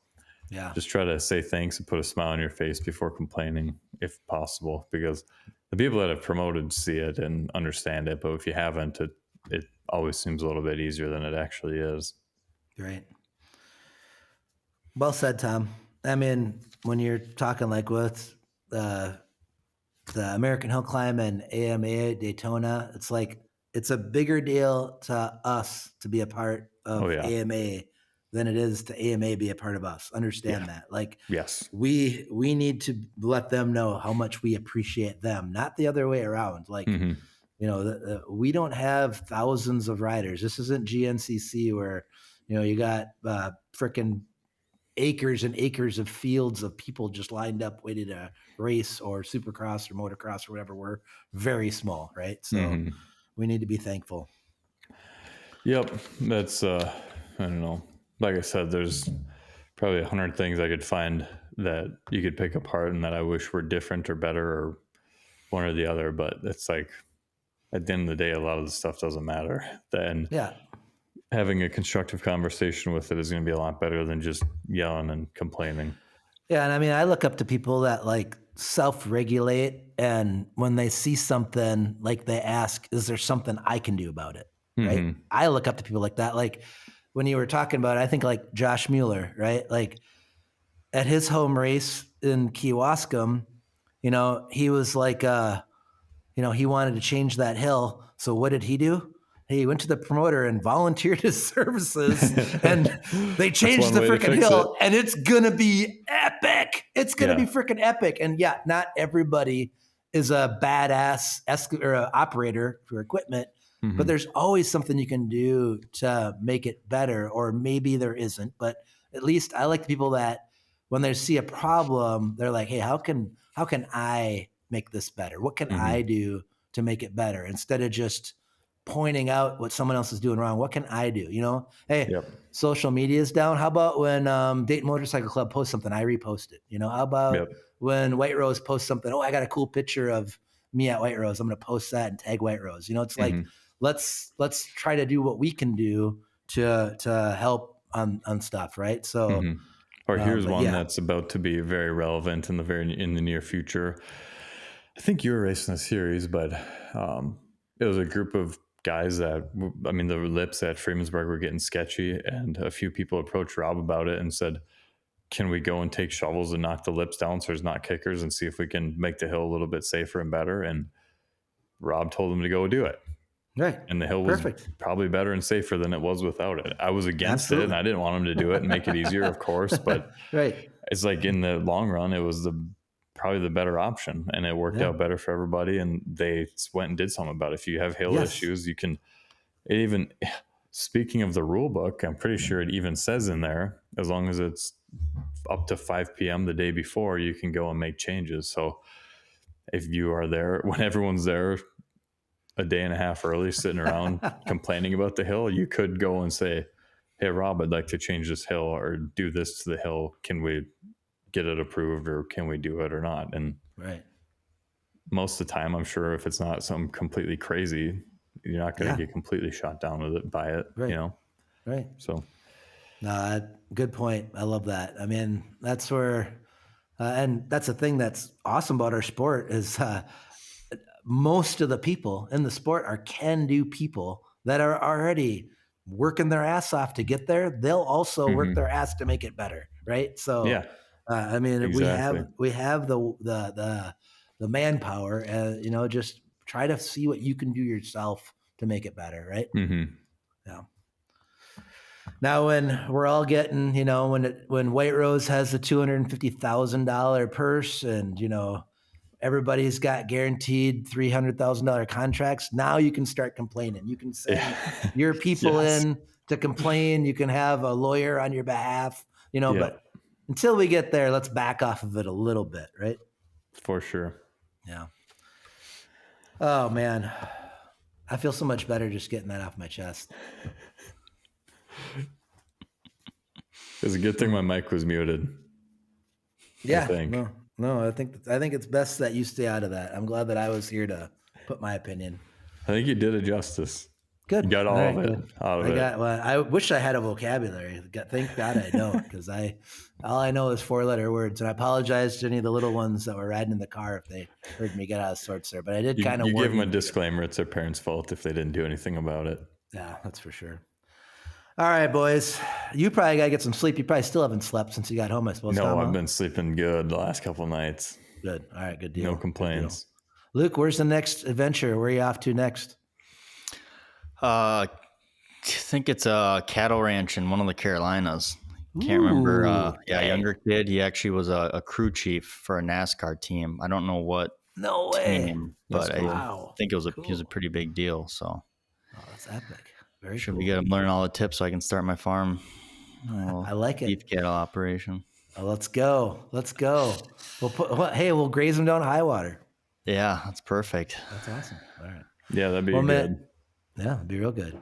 Yeah. just try to say thanks and put a smile on your face before complaining if possible, because the people that have promoted see it and understand it. But if you haven't, it always seems a little bit easier than it actually is. Right. Well said, Tom. I mean, when you're talking like with the American Hillclimb and AMA Daytona, it's like it's a bigger deal to us to be a part of AMA than it is to AMA be a part of us. Understand that. Like, yes, we need to let them know how much we appreciate them, not the other way around. Like, you know, we don't have thousands of riders. This isn't GNCC where, you know, you got freaking acres and acres of fields of people just lined up waiting to race or supercross or motocross or whatever. We're very small, right? So we need to be thankful. Yep. That's I don't know. Like I said, there's probably 100 things I could find that you could pick apart and that I wish were different or better or one or the other. But it's like, at the end of the day, a lot of the stuff doesn't matter. Then having a constructive conversation with it is going to be a lot better than just yelling and complaining. Yeah. And I mean, I look up to people that like self-regulate, and when they see something, like they ask, is there something I can do about it? Right. I look up to people like that. Like when you were talking about, I think like Josh Mueller, right? Like at his home race in Kewaskum, you know, he was like, you know, he wanted to change that hill. So what did he do? He went to the promoter and volunteered his services, and they changed the freaking hill, and it's going to be epic. It's going to be freaking epic. And yeah, not everybody is a badass operator for equipment, but there's always something you can do to make it better, or maybe there isn't. But at least I like the people that when they see a problem, they're like, hey, how can I make this better? What can I do to make it better? Instead of just pointing out what someone else is doing wrong. What can I do? You know, hey, social media is down. How about when Dayton Motorcycle Club posts something, I repost it? You know, how about when White Rose posts something? Oh, I got a cool picture of me at White Rose. I'm going to post that and tag White Rose. You know, it's like, let's try to do what we can do to help on stuff. Right. So, or here's one that's about to be very relevant in the near future. I think you were racing a series, but it was a group of guys that, I mean, the lips at Freemansburg were getting sketchy, and a few people approached Rob about it and said, can we go and take shovels and knock the lips down so there's not kickers and see if we can make the hill a little bit safer and better? And Rob told them to go do it. Right. And the hill was probably better and safer than it was without it. I was against it, and I didn't want them to do it and make it easier, of course, but it's like in the long run, it was probably the better option, and it worked out better for everybody. And they went and did something about it. If you have hill issues, you can, it even, speaking of the rule book, I'm pretty sure it even says in there, as long as it's up to 5 p.m. the day before, you can go and make changes. So if you are there when everyone's there a day and a half early sitting around complaining about the hill, you could go and say, hey, Rob, I'd like to change this hill or do this to the hill. Can we get it approved, or can we do it or not? And most of the time, I'm sure if it's not something completely crazy, you're not going to get completely shot down with it by it, you know? Right. So good point. I love that. I mean, that's where, and that's the thing that's awesome about our sport is most of the people in the sport are can-do people that are already working their ass off to get there. They'll also work their ass to make it better. Right. So, I mean, we have the manpower, and, you know, just try to see what you can do yourself to make it better. Right. Yeah. Now, when we're all getting, you know, when White Rose has the $250,000 purse, and, you know, everybody's got guaranteed $300,000 contracts. Now you can start complaining. You can send your people in to complain. You can have a lawyer on your behalf, but until we get there, let's back off of it a little bit, right? For sure. Yeah. Oh, man. I feel so much better just getting that off my chest. It's a good thing my mic was muted. Yeah. I think. No, I think it's best that you stay out of that. I'm glad that I was here to put my opinion. I think you did it justice. Good. You got all of it good. out of it. I wish I had a vocabulary. Thank God I don't, because all I know is 4-letter words. And I apologize to any of the little ones that were riding in the car if they heard me get out of sorts there. But I did kind of. You give them a disclaimer. It's their parents' fault if they didn't do anything about it. Yeah, that's for sure. All right, boys. You probably got to get some sleep. You probably still haven't slept since you got home, I suppose. No, I've been sleeping good the last couple of nights. Good. All right, good deal. No complaints. Luke, where's the next adventure? Where are you off to next? I think it's a cattle ranch in one of the Carolinas. Can't remember. Younger kid. He actually was a crew chief for a NASCAR team. I don't know what team, but I think it was a pretty big deal. So, that's epic. Very should cool. be good. I'm learning all the tips so I can start my farm. I like it. Beef cattle operation. Oh, let's go. We'll graze them down high water. Yeah, that's perfect. That's awesome. All right. Yeah, that'd be good. Mitt, it'd be real good.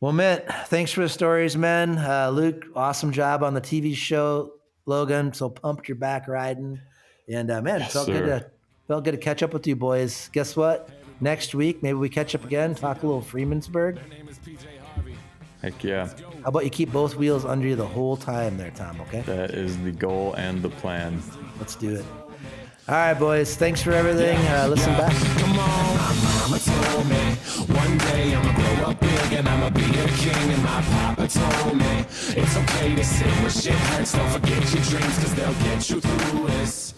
Well, Mitt, thanks for the stories, man. Luke, awesome job on the TV show. Logan, so pumped you're back riding. And man, it felt good to catch up with you boys. Guess what? Next week, maybe we catch up again, talk a little Freemansburg. Heck yeah. How about you keep both wheels under you the whole time there, Tom, okay? That is the goal and the plan. Let's do it. All right, boys. Thanks for everything. Listen back. Come on, my mama told me one day I'ma grow up big and I'ma be a king. And my papa told me it's okay to sit when shit hurts. Don't forget your dreams, cause they'll get you through this.